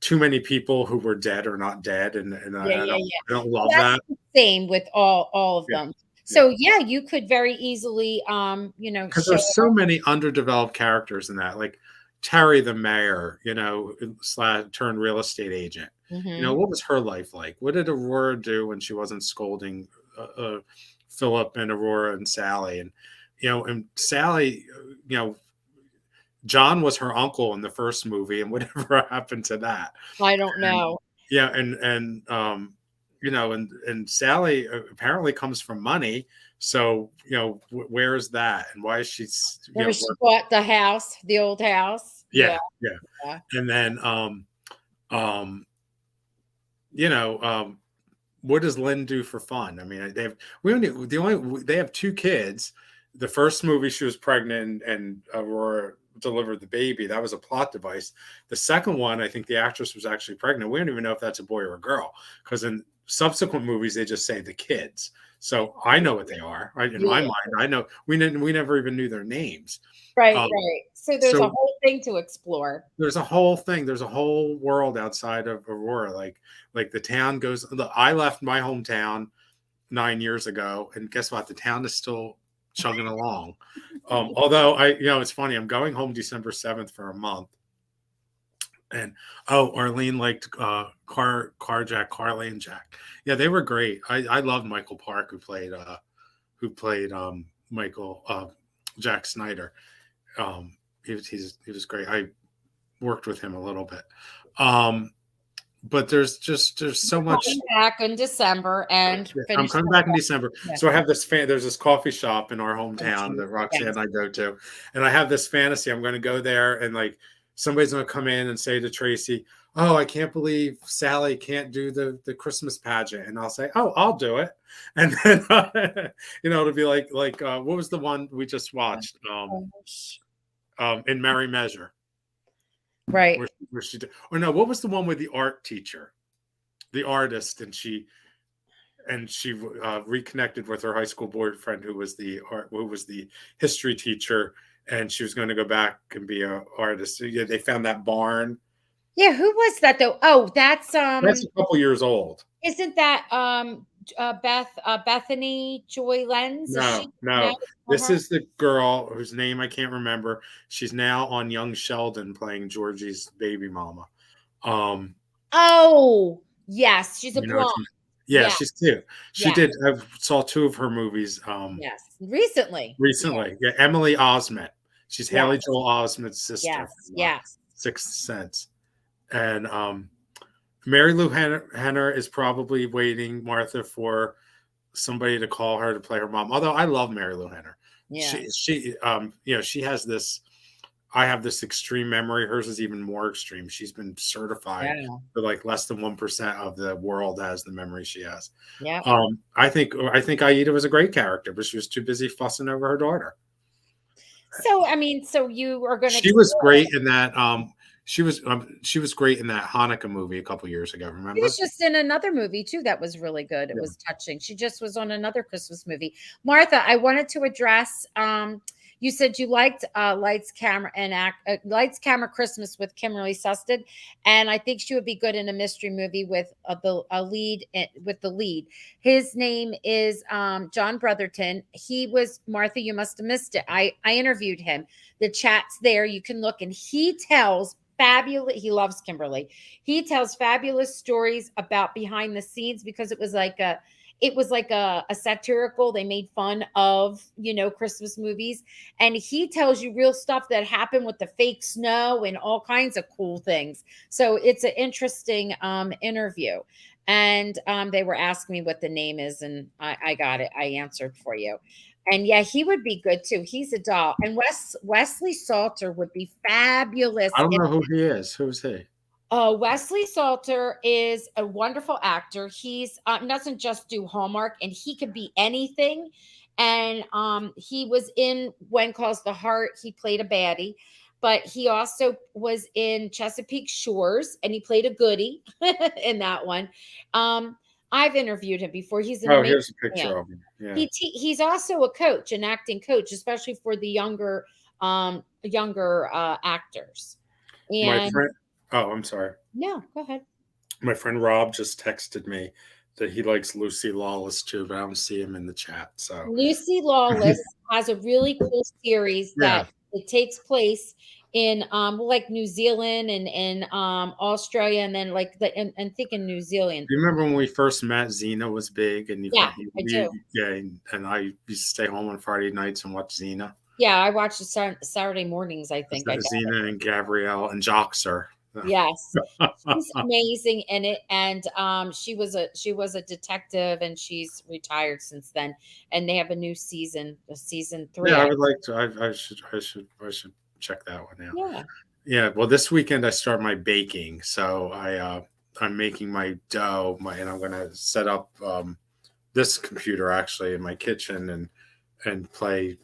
too many people who were dead are not dead, and I don't love that. Same with all of them. So you could very easily, because there's so many underdeveloped characters in that, like Terry the mayor, turned real estate agent. What was her life like? What did Aurora do when she wasn't scolding Philip and Aurora and Sally? And Sally, John was her uncle in the first movie, and whatever happened to that, I don't know. And Sally apparently comes from money. So, where is that? And why is she, she bought the old house. Yeah. And then, what does Lynn do for fun? I mean, they have 2 kids. The first movie, she was pregnant and Aurora delivered the baby. That was a plot device. The second one, I think the actress was actually pregnant. We don't even know if that's a boy or a girl, because in subsequent movies, they just say the kids. So I know what they are. In my mind, I know we never even knew their names. Right, Um, right. So there's a so whole thing to explore. there's a whole thing. There's a whole world outside of Aurora. Like the town goes. I left my hometown 9 years ago, and guess what? The town is still chugging along. Although it's funny. I'm going home December 7th for a month. And Arlene liked Carlane Jack. Yeah, they were great. I loved Michael Park, who played Michael Jack Snyder. He was great. I worked with him a little bit. But there's so much. Coming back in December and I'm coming back in December. Yeah. So I have this there's this coffee shop in our hometown that Roxanne and I go to, and I have this fantasy. I'm going to go there, and like somebody's going to come in and say to Tracy, "Oh, I can't believe Sally can't do the Christmas pageant," and I'll say, "Oh, I'll do it," and then it'll be like what was the one we just watched in Merry Measure. Right. Where she did, or no, what was the one with the art teacher, the artist, and she reconnected with her high school boyfriend who was the history teacher, and she was going to go back and be an artist. So, yeah, they found that barn. Yeah, who was that though? Oh, that's a couple years old. Isn't that Bethany Joy Lenz? No. This is the girl whose name I can't remember. She's now on Young Sheldon playing Georgie's baby mama. Oh, yes, she's a blonde. Yeah, she's cute. She did. I saw 2 of her movies. Yes, recently. Yeah, Emily Osment. She's Haley Joel Osment's sister. Yes. Sixth Sense, and Mary Lou Henner is probably waiting, Martha, for somebody to call her to play her mom. Although I love Mary Lou Henner. Yeah. She has this. I have this extreme memory. Hers is even more extreme. She's been certified for like less than 1% of the world has the memory she has. Yeah. I think Aida was a great character, but she was too busy fussing over her daughter. So so you are going to. She was great in that. She was great in that Hanukkah movie a couple years ago. Remember? She was just in another movie too that was really good. It was touching. She just was on another Christmas movie. Martha, I wanted to address. You said you liked Lights, Camera, and Lights, Camera, Christmas with Kimberly Susted, and I think she would be good in a mystery movie with the lead. His name is John Brotherton. He was Martha. You must have missed it. I interviewed him. The chat's there. You can look, and he tells fabulous. He loves Kimberly. He tells fabulous stories about behind the scenes because it was like a satirical. They made fun of, Christmas movies. And he tells you real stuff that happened with the fake snow and all kinds of cool things. So it's an interesting interview. And they were asking me what the name is. And I got it. I answered for you. And yeah, he would be good too. He's a doll. And Wesley Salter would be fabulous. I don't know who he is. Who's he? Wesley Salter is a wonderful actor. He's doesn't just do Hallmark, and he could be anything. And he was in When Calls the Heart. He played a baddie, but he also was in Chesapeake Shores, and he played a goodie in that one. I've interviewed him before. He's an amazing here's a picture of him. Yeah. He's also a coach, an acting coach, especially for the younger actors. And my friend. Oh, I'm sorry. No, go ahead. My friend Rob just texted me that he likes Lucy Lawless too, but I don't see him in the chat. So Lucy Lawless has a really cool series that it takes place in like New Zealand and Australia, and then and thinking New Zealand. Do you remember when we first met? Xena was big, and I do. Yeah, and I used to stay home on Friday nights and watch Xena. Yeah, I watched it Saturday mornings. I think Xena and Gabrielle and Joxer. Yes, she's amazing in it, and she was a detective, and she's retired since then. And they have a new season 3. Yeah, I would like to. I should check that one out. Yeah. Well, this weekend I start my baking, so I'm making my dough, and I'm going to set up this computer actually in my kitchen and play.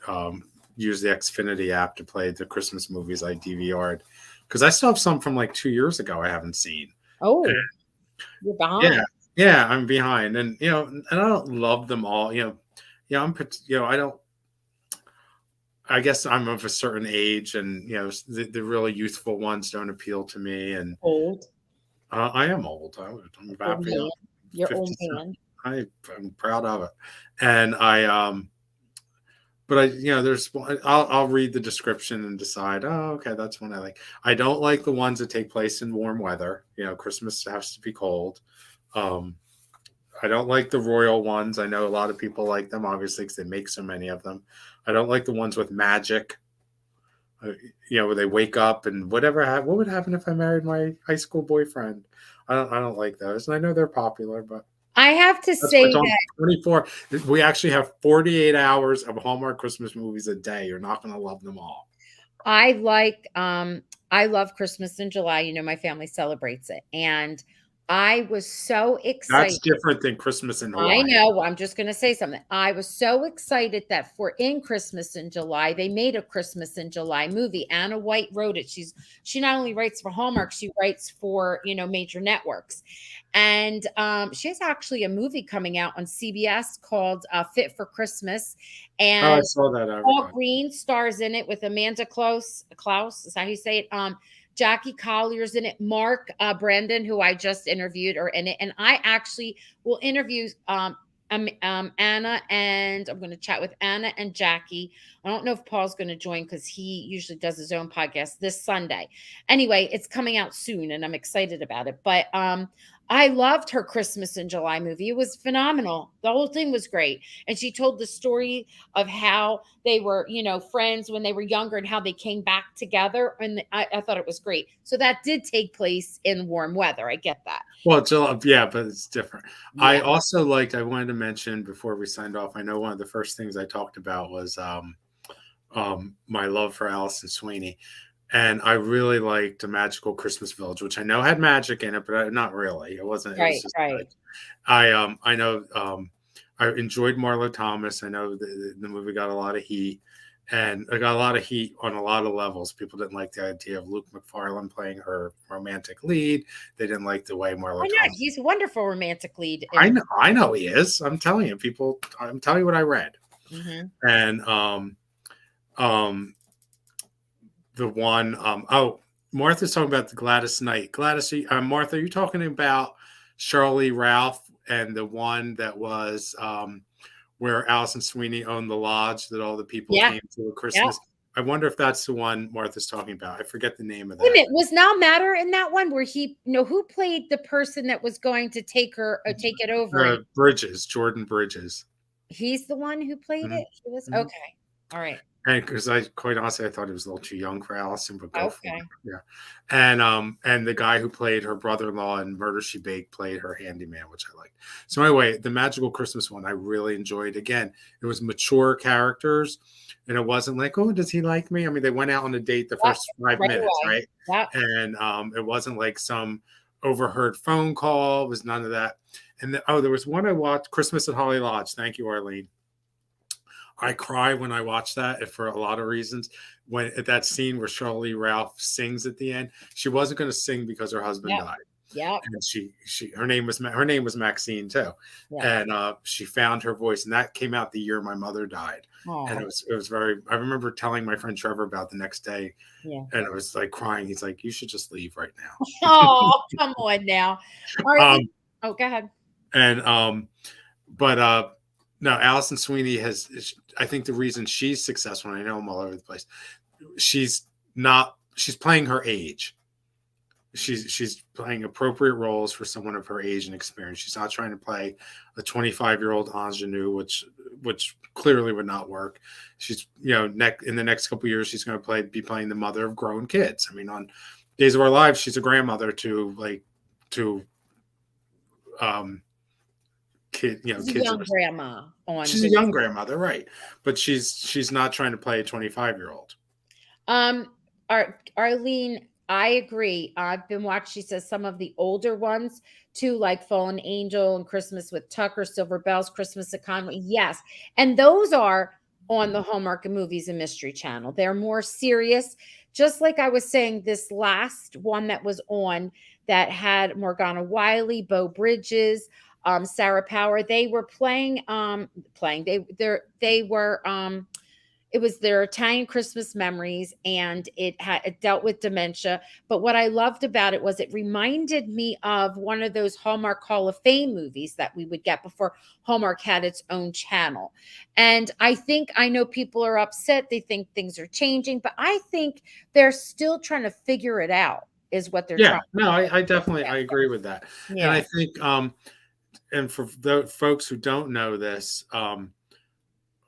Use the Xfinity app to play the Christmas movies I DVR'd. Because I still have some from like 2 years ago I haven't seen. Oh, you're behind. Yeah. Yeah, I'm behind, and and I don't love them all. I don't. I guess I'm of a certain age, and the really youthful ones don't appeal to me. And Old, I am old. I'm old happy. I'm man. You're old 57. man. I'm proud of it, and but there's one. I'll read the description and decide. Oh, okay, that's one I like. I don't like the ones that take place in warm weather. Christmas has to be cold. Um, I don't like the royal ones. I know a lot of people like them, obviously, because they make so many of them. I don't like the ones with magic. uh, where they wake up and whatever. What would happen if I married my high school boyfriend? I don't like those, and I know they're popular, but I have to that's what's say on that 24. We actually have 48 hours of Hallmark Christmas movies a day. You're not going to love them all. I like I love Christmas in July. My family celebrates it. And I was so That's excited. different than Christmas in I Hawaii. know. I'm just going to say something. I was so excited that for in Christmas in July, they made a Christmas in July movie. Anna White wrote it. She not only writes for Hallmark, she writes for major networks, and she has actually a movie coming out on CBS called Fit for Christmas, Oh, I and saw that Paul advertisement. Green stars in it with Amanda Close. Klaus is how you say it. Jackie Collier's in it. Mark Brandon, who I just interviewed, are in it, and I actually will interview Anna, and I'm going to chat with Anna and Jackie. I don't know if Paul's going to join because he usually does his own podcast this Sunday. Anyway, it's coming out soon, and I'm excited about it. But I loved her Christmas in July movie. It was phenomenal. The whole thing was great, and she told the story of how they were, friends when they were younger and how they came back together. And I thought it was great. So that did take place in warm weather. I get that. Well, yeah, but it's different. I Yeah. also liked. I wanted to mention before we signed off. I know one of the first things I talked about was my love for Allison Sweeney, and I really liked A Magical Christmas Village, which I know had magic in it, but not really. It wasn't. It was Right, just right. good. I know I enjoyed Marlo Thomas. I know the movie got a lot of heat, and it got a lot of heat on a lot of levels. People didn't like the idea of Luke McFarlane playing her romantic lead. They didn't like the way Why Marlo not? Thomas. He's a wonderful romantic lead in. I know he is. I'm telling you, people. I'm telling you what I read, Mhm. and um, the one Martha's talking about the Gladys Knight. Martha, are you talking about Shirley Ralph and the one that was where Allison Sweeney owned the lodge that all the people Yeah, came to at yeah. Christmas? I wonder if that's the one Martha's talking about. I forget the name of Wait a that. minute, was Now Matter in that one where who played the person that was going to take it over, and Bridges, Jordan Bridges. he's the one who played Mhm, it? He was mhm. okay. All right. And because I quite honestly, I thought he was a little too young for Allison, but go for it. Okay. Yeah. And the guy who played her brother-in-law in Murder She Baked played her handyman, which I liked. So anyway, the Magical Christmas one I really enjoyed. Again, it was mature characters, and it wasn't like, oh, does he like me? I mean, they went out on a date the Yep, first 5 minutes, right away. right? Yep. And it wasn't like some overheard phone call. It was none of that. And there was one I watched, Christmas at Holly Lodge. Thank you, Arlene. I cry when I watch that for a lot of reasons. When at that scene where Shirley Ralph sings at the end, she wasn't going to sing because her husband Yep. died, Yep. and her name was Maxine too, Yep. and she found her voice, and that came out the year my mother died, and Oh, it was very. I remember telling my friend Trevor about the next day, yeah. and I was like crying. He's like, "You should just leave right now." Oh, come on now. Arlene. um, Oh, go ahead. and but no, Allison Sweeney I think the reason she's successful, and I know I'm all over the place, she's playing her age. She's playing appropriate roles for someone of her age and experience. She's not trying to play a 25-year-old ingenue, which clearly would not work. She's in the next couple of years she's going to be playing the mother of grown kids. I mean, on Days of Our Lives, she's a grandmother to um She's a kids. young grandma on She's a his. young grandmother, right? But she's not trying to play a 25-year-old. Arlene, I agree. I've been watching, she says, some of the older ones too, like Fallen Angel and Christmas with Tucker, Silver Bells, Christmas at Conway. Yes. And those are on the Hallmark and Movies and Mystery Channel. They're more serious. Just like I was saying, this last one that was on, that had Morgana Wiley, Bo Bridges, Sarah Power. They were playing. They were it was their Italian Christmas memories, and it dealt with dementia. But what I loved about it was it reminded me of one of those Hallmark Hall of Fame movies that we would get before Hallmark had its own channel. And I know people are upset. They think things are changing, but I think they're still trying to figure it out, is what they're Yeah, trying no, to I definitely I figure agree with that. out. And I Yeah. think and for the folks who don't know this,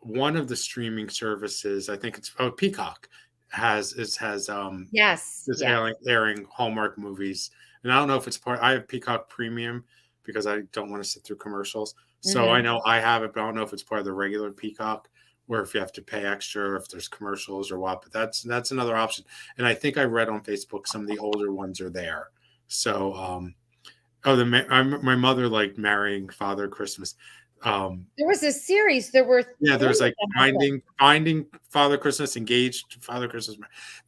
one of the streaming services, I think it's Peacock, has Yes. is Yes. airing Hallmark movies. And I don't know if it's part I have Peacock Premium because I don't want to sit through commercials. So I Hmm. know I have it, but I don't know if it's part of the regular Peacock or if you have to pay extra or if there's commercials or what. But that's another option. And I think I read on Facebook some of the older ones are there. So oh, my mother liked Marrying Father Christmas. There was a series. There were Yeah, three there's of like them, I think. Finding Father Christmas, Engaged to Father Christmas.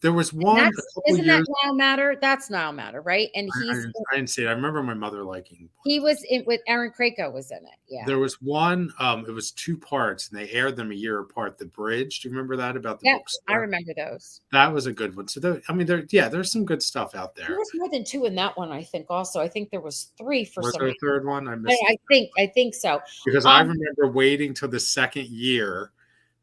There was And one a that's couple isn't that years. Now Matter? That's Now Matter, right? And I didn't see it. I remember my mother liking one he of those. was in with Aaron Krakow was in it. Yeah. There was one. It was two parts, and they aired them a year apart. The Bridge. Do you remember that about the Yep, I bookstore? remember those. That was a good one. So I mean, there's some good stuff out There there. was more than 2 in that one, I think also. I think there was 3 for Was some there a reason. third one? I missed it. I think so. Because I Um, remember waiting till the second year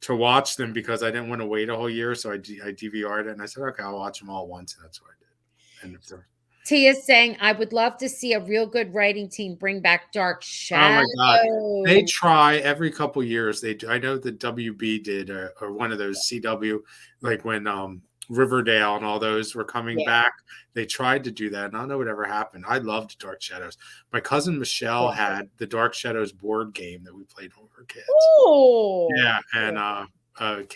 to watch them because I didn't want to wait a whole year. So I DVR'd it and I said, okay, I'll watch them all once. And that's what I did. And if they're, Tia's saying, "I would love to see a real good writing team bring back Dark oh my God, they Shadow." try every couple years. They do. I know the WB did or one of those CW, like when Riverdale and all those were coming Yeah, back. They tried to do that, and I don't know what ever happened. I loved Dark Shadows. My cousin Michelle yeah. had the Dark Shadows board game that we played when we were kids. Oh. Yeah, and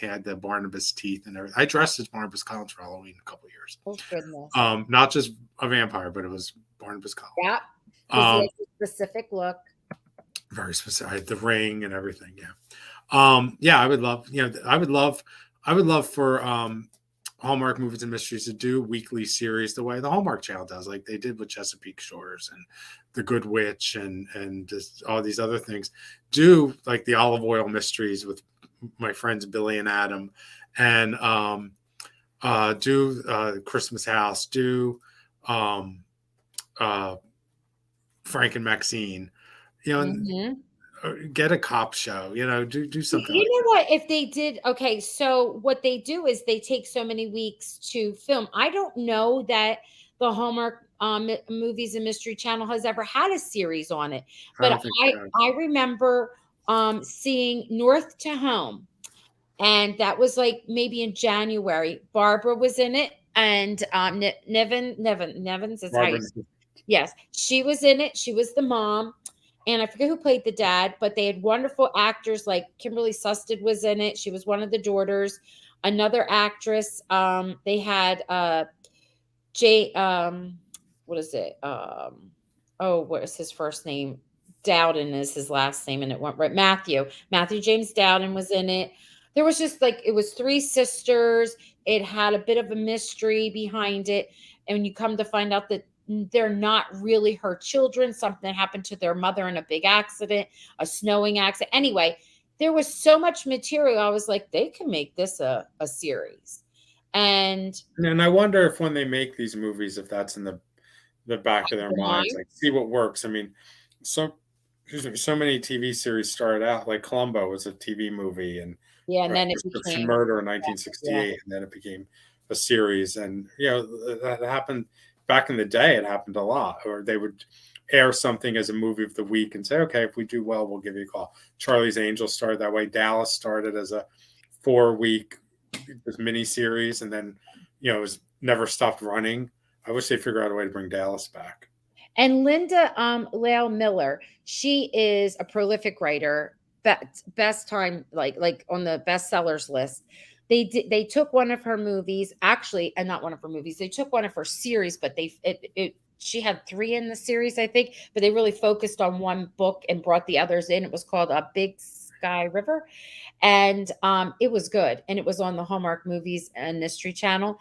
had the Barnabas teeth and everything. I dressed as Barnabas Collins for Halloween a couple years. Oh, goodness. Not just a vampire, but it was Barnabas Collins. Yeah, because he Um, has a specific look. very specific. I had the ring and everything. Yeah. Yeah, I would love. I would love for Hallmark Movies and Mysteries to do weekly series the way the Hallmark Channel does, like they did with Chesapeake Shores and The Good Witch and just all these other things. Do like the Olive Oil Mysteries with my friends Billy and Adam, and do Christmas House, do um, uh, Frank and Maxine, and Mhm. get a cop show, do something You like know what? If they did, okay, so what they do is they take so many weeks to film. I don't know that the Hallmark Movies and Mystery Channel has ever had a series on it, that. I but don't think I they have. I remember seeing North to Home, and that was like maybe in January. Barbara was in it, and Nevins is how you. Barbara, Yes, she was in it. She was the mom, and I forget who played the dad, but they had wonderful actors like Kimberly Susted was in it. She was one of the daughters. Another actress. They had Jay. What is it? Oh, what is his first name? Dowden is his last name, and it went right. Matthew James Dowden was in it. There was just like it was 3 sisters. It had a bit of a mystery behind it, and you come to find out that they're not really her children. Something happened to their mother in a big accident, a snowing accident. Anyway, there was so much material. I was like, they can make this a series. And and I wonder if when they make these movies, if that's in the back of their the minds, mind, like see what works. I mean, so excuse me, so many TV series started out like Columbo was a TV movie and yeah, and then it Prescription became, Murder in yeah. 1968, and then it became a series. And that happened back in the day. It happened a lot, or they would air something as a movie of the week and say, okay, if we do well, we'll give you a call. Charlie's Angels started that way. Dallas started as a 4-week mini series, and then it was never stopped running. I wish they figure out a way to bring Dallas back. And Linda Lael Miller, she is a prolific writer, best time like on the bestsellers list. They took one of her movies, actually, and not one of her movies. They took one of her series, but she had 3 in the series, I think, but they really focused on one book and brought the others in. It was called A Big Sky River, and it was good, and it was on the Hallmark Movies and Mystery Channel.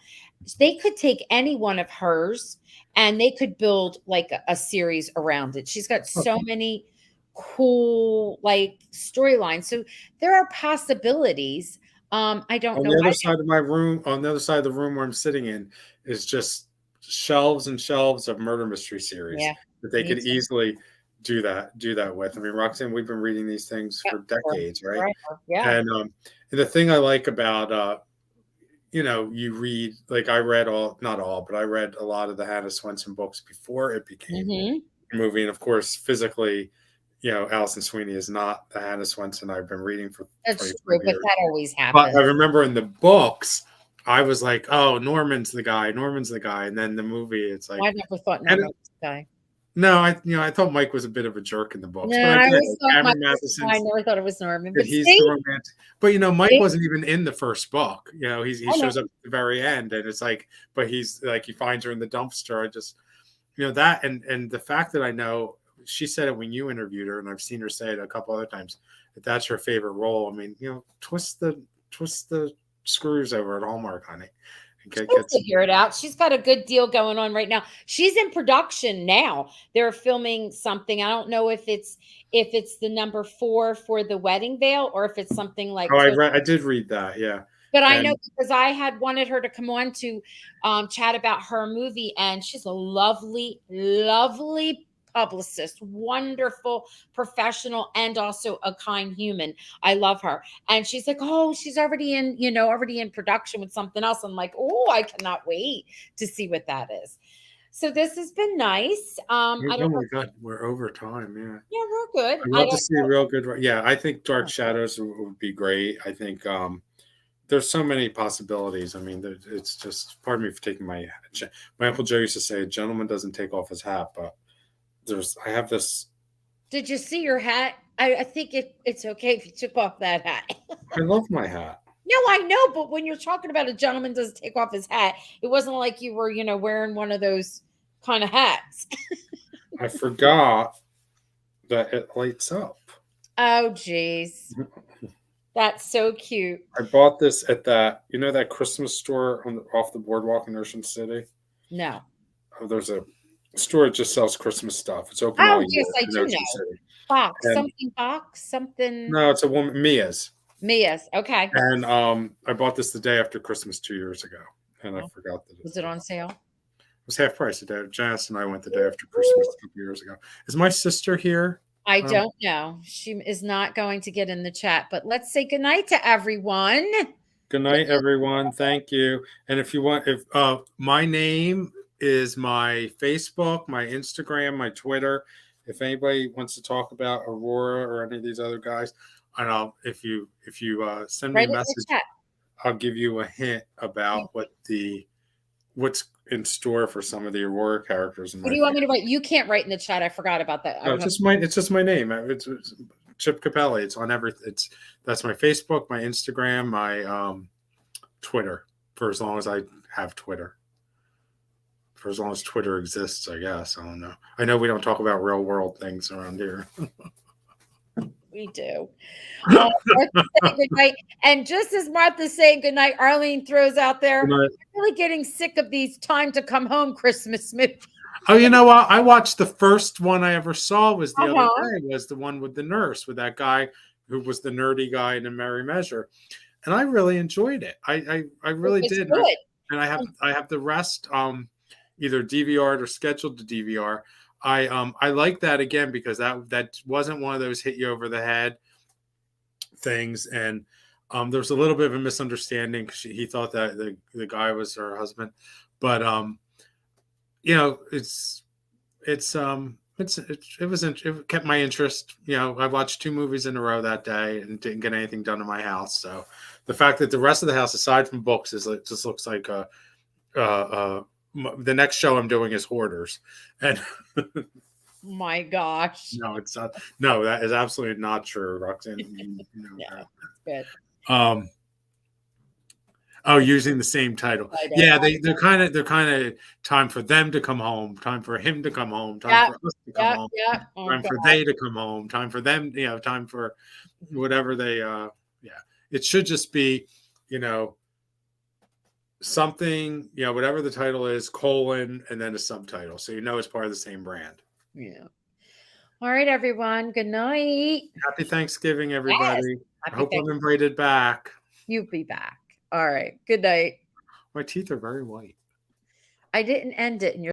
they could take any one of hers and they could build like a series around it. She's got so many cool like storylines. So there are possibilities. I don't On know the why. other side of my room, on the other side of the room where I'm sitting in, is just shelves and shelves of murder mystery series Yeah, that they me could too. easily do that with. I mean, Roxanne, we've been reading these things Yep, for decades, right? forever. Yeah. And the thing I like about you read, like I read all, not all, but I read a lot of the Hannah Swenson books before it became Hmm. a movie. And of course, physically, Alison Sweeney is not the Hannah Swenson I've been reading for That's 25 true, but years. that always But I happens. remember in the books, I was like, "Oh, Norman's the guy. Norman's the guy." And then the movie, it's like, I never thought and Norman was the guy. no, I thought Mike was a bit of a jerk in the books, No, but I I get always it. thought Mike Cameron was the guy. I Matheson's never thought it was Norman. that But he's the see, romantic, but Mike see, wasn't even in the first book. He I know. shows up at the very end, and it's like, but he's like he finds her in the dumpster. I just that and the fact that I know she said it when you interviewed her, and I've seen her say it a couple other times that that's her favorite role. I mean, twist the screws over at Hallmark, honey. And She'll figure it out. She's got a good deal going on right now. She's in production now. They're filming something. I don't know if it's the number 4 for the wedding veil or if it's something like oh, total. I did read that, yeah. But I know And because I had wanted her to come on to chat about her movie, and she's a lovely, lovely publicist, wonderful professional, and also a kind human. I love her. And she's like, oh, she's already in production with something else. I'm like, oh, I cannot wait to see what that is. So this has been nice. I oh don't know. my god, we're over time, yeah. Yeah, we're good. I'd I love to don't see a real good, yeah. I think Dark know. Shadows would be great. I think there's so many possibilities. I mean, it's just, pardon me for taking my Uncle Joe used to say, a gentleman doesn't take off his hat, but I have this. Did you see your hat? I think it's okay if you took off that hat. I love my hat. No, I know, but when you're talking about a gentleman doesn't take off his hat, it wasn't like you were, wearing one of those kind of hats. I forgot that it lights up. Oh, geez. That's so cute. I bought this at that Christmas store off the boardwalk in Ocean City. No. Oh, there's a store that just sells Christmas stuff. It's open all Oh, year yes, I in do Ocean know. City. And Something. no, it's a woman, Mia's. Mia's. Okay. And I bought this the day after Christmas 2 years ago, and I Oh, forgot that it was it on sale? was half price. The day Janice and I went the day after Christmas a couple years ago. Is my sister here? I don't know. She is not going to get in the chat, but let's say goodnight to everyone. Good night, everyone. Thank you. And if my name is my Facebook, my Instagram, my Twitter. If anybody wants to talk about Aurora or any of these other guys, and if you send me Right a in the message, chat. I'll give you a hint about what's in store for some of the Aurora characters in What my do you want me to write? You can't write in the chat. I forgot about that. I no, would have. it's just my name. It's Chip Capelli. It's on everything. That's my Facebook, my Instagram, my Twitter, for as long as I have Twitter. For as long as Twitter exists, I guess. I don't know. I know we don't talk about real world things around here. We do. Martha's saying goodnight. And just as Martha's saying goodnight, Arlene throws out there, I'm really getting sick of these time to come home Christmas movies. Oh, you know what? I watched the first one I ever saw was the other Uh-huh. day, was the one with the nurse, with that guy who was the nerdy guy in A Merry Measure. And I really enjoyed it. I really It's did. good. And I have the rest either DVR'd or scheduled to DVR. I like that again because that wasn't one of those hit you over the head things, and there was a little bit of a misunderstanding because he thought that the guy was her husband, but it kept my interest. I watched 2 movies in a row that day and didn't get anything done in my house. So the fact that the rest of the house, aside from books, just looks like the next show I'm doing is Hoarders, and My gosh. no, it's not. No, that is absolutely not true, Roxanne. Yeah, good. Oh, using the same title. I know. Yeah, they're kind of time for them to come home, time for him to come home, time for us to come home, Yeah. Oh, time for God. they to come home, time for them, time for whatever they yeah. It should just be, something, whatever the title is, colon, and then a subtitle. So it's part of the same brand. Yeah. All right, everyone. Good night. Happy Thanksgiving, Yes. everybody. I Happy hope I'm Thanksgiving. invited back. You be back. All right. Good night. My teeth are very white. I didn't end it, and you're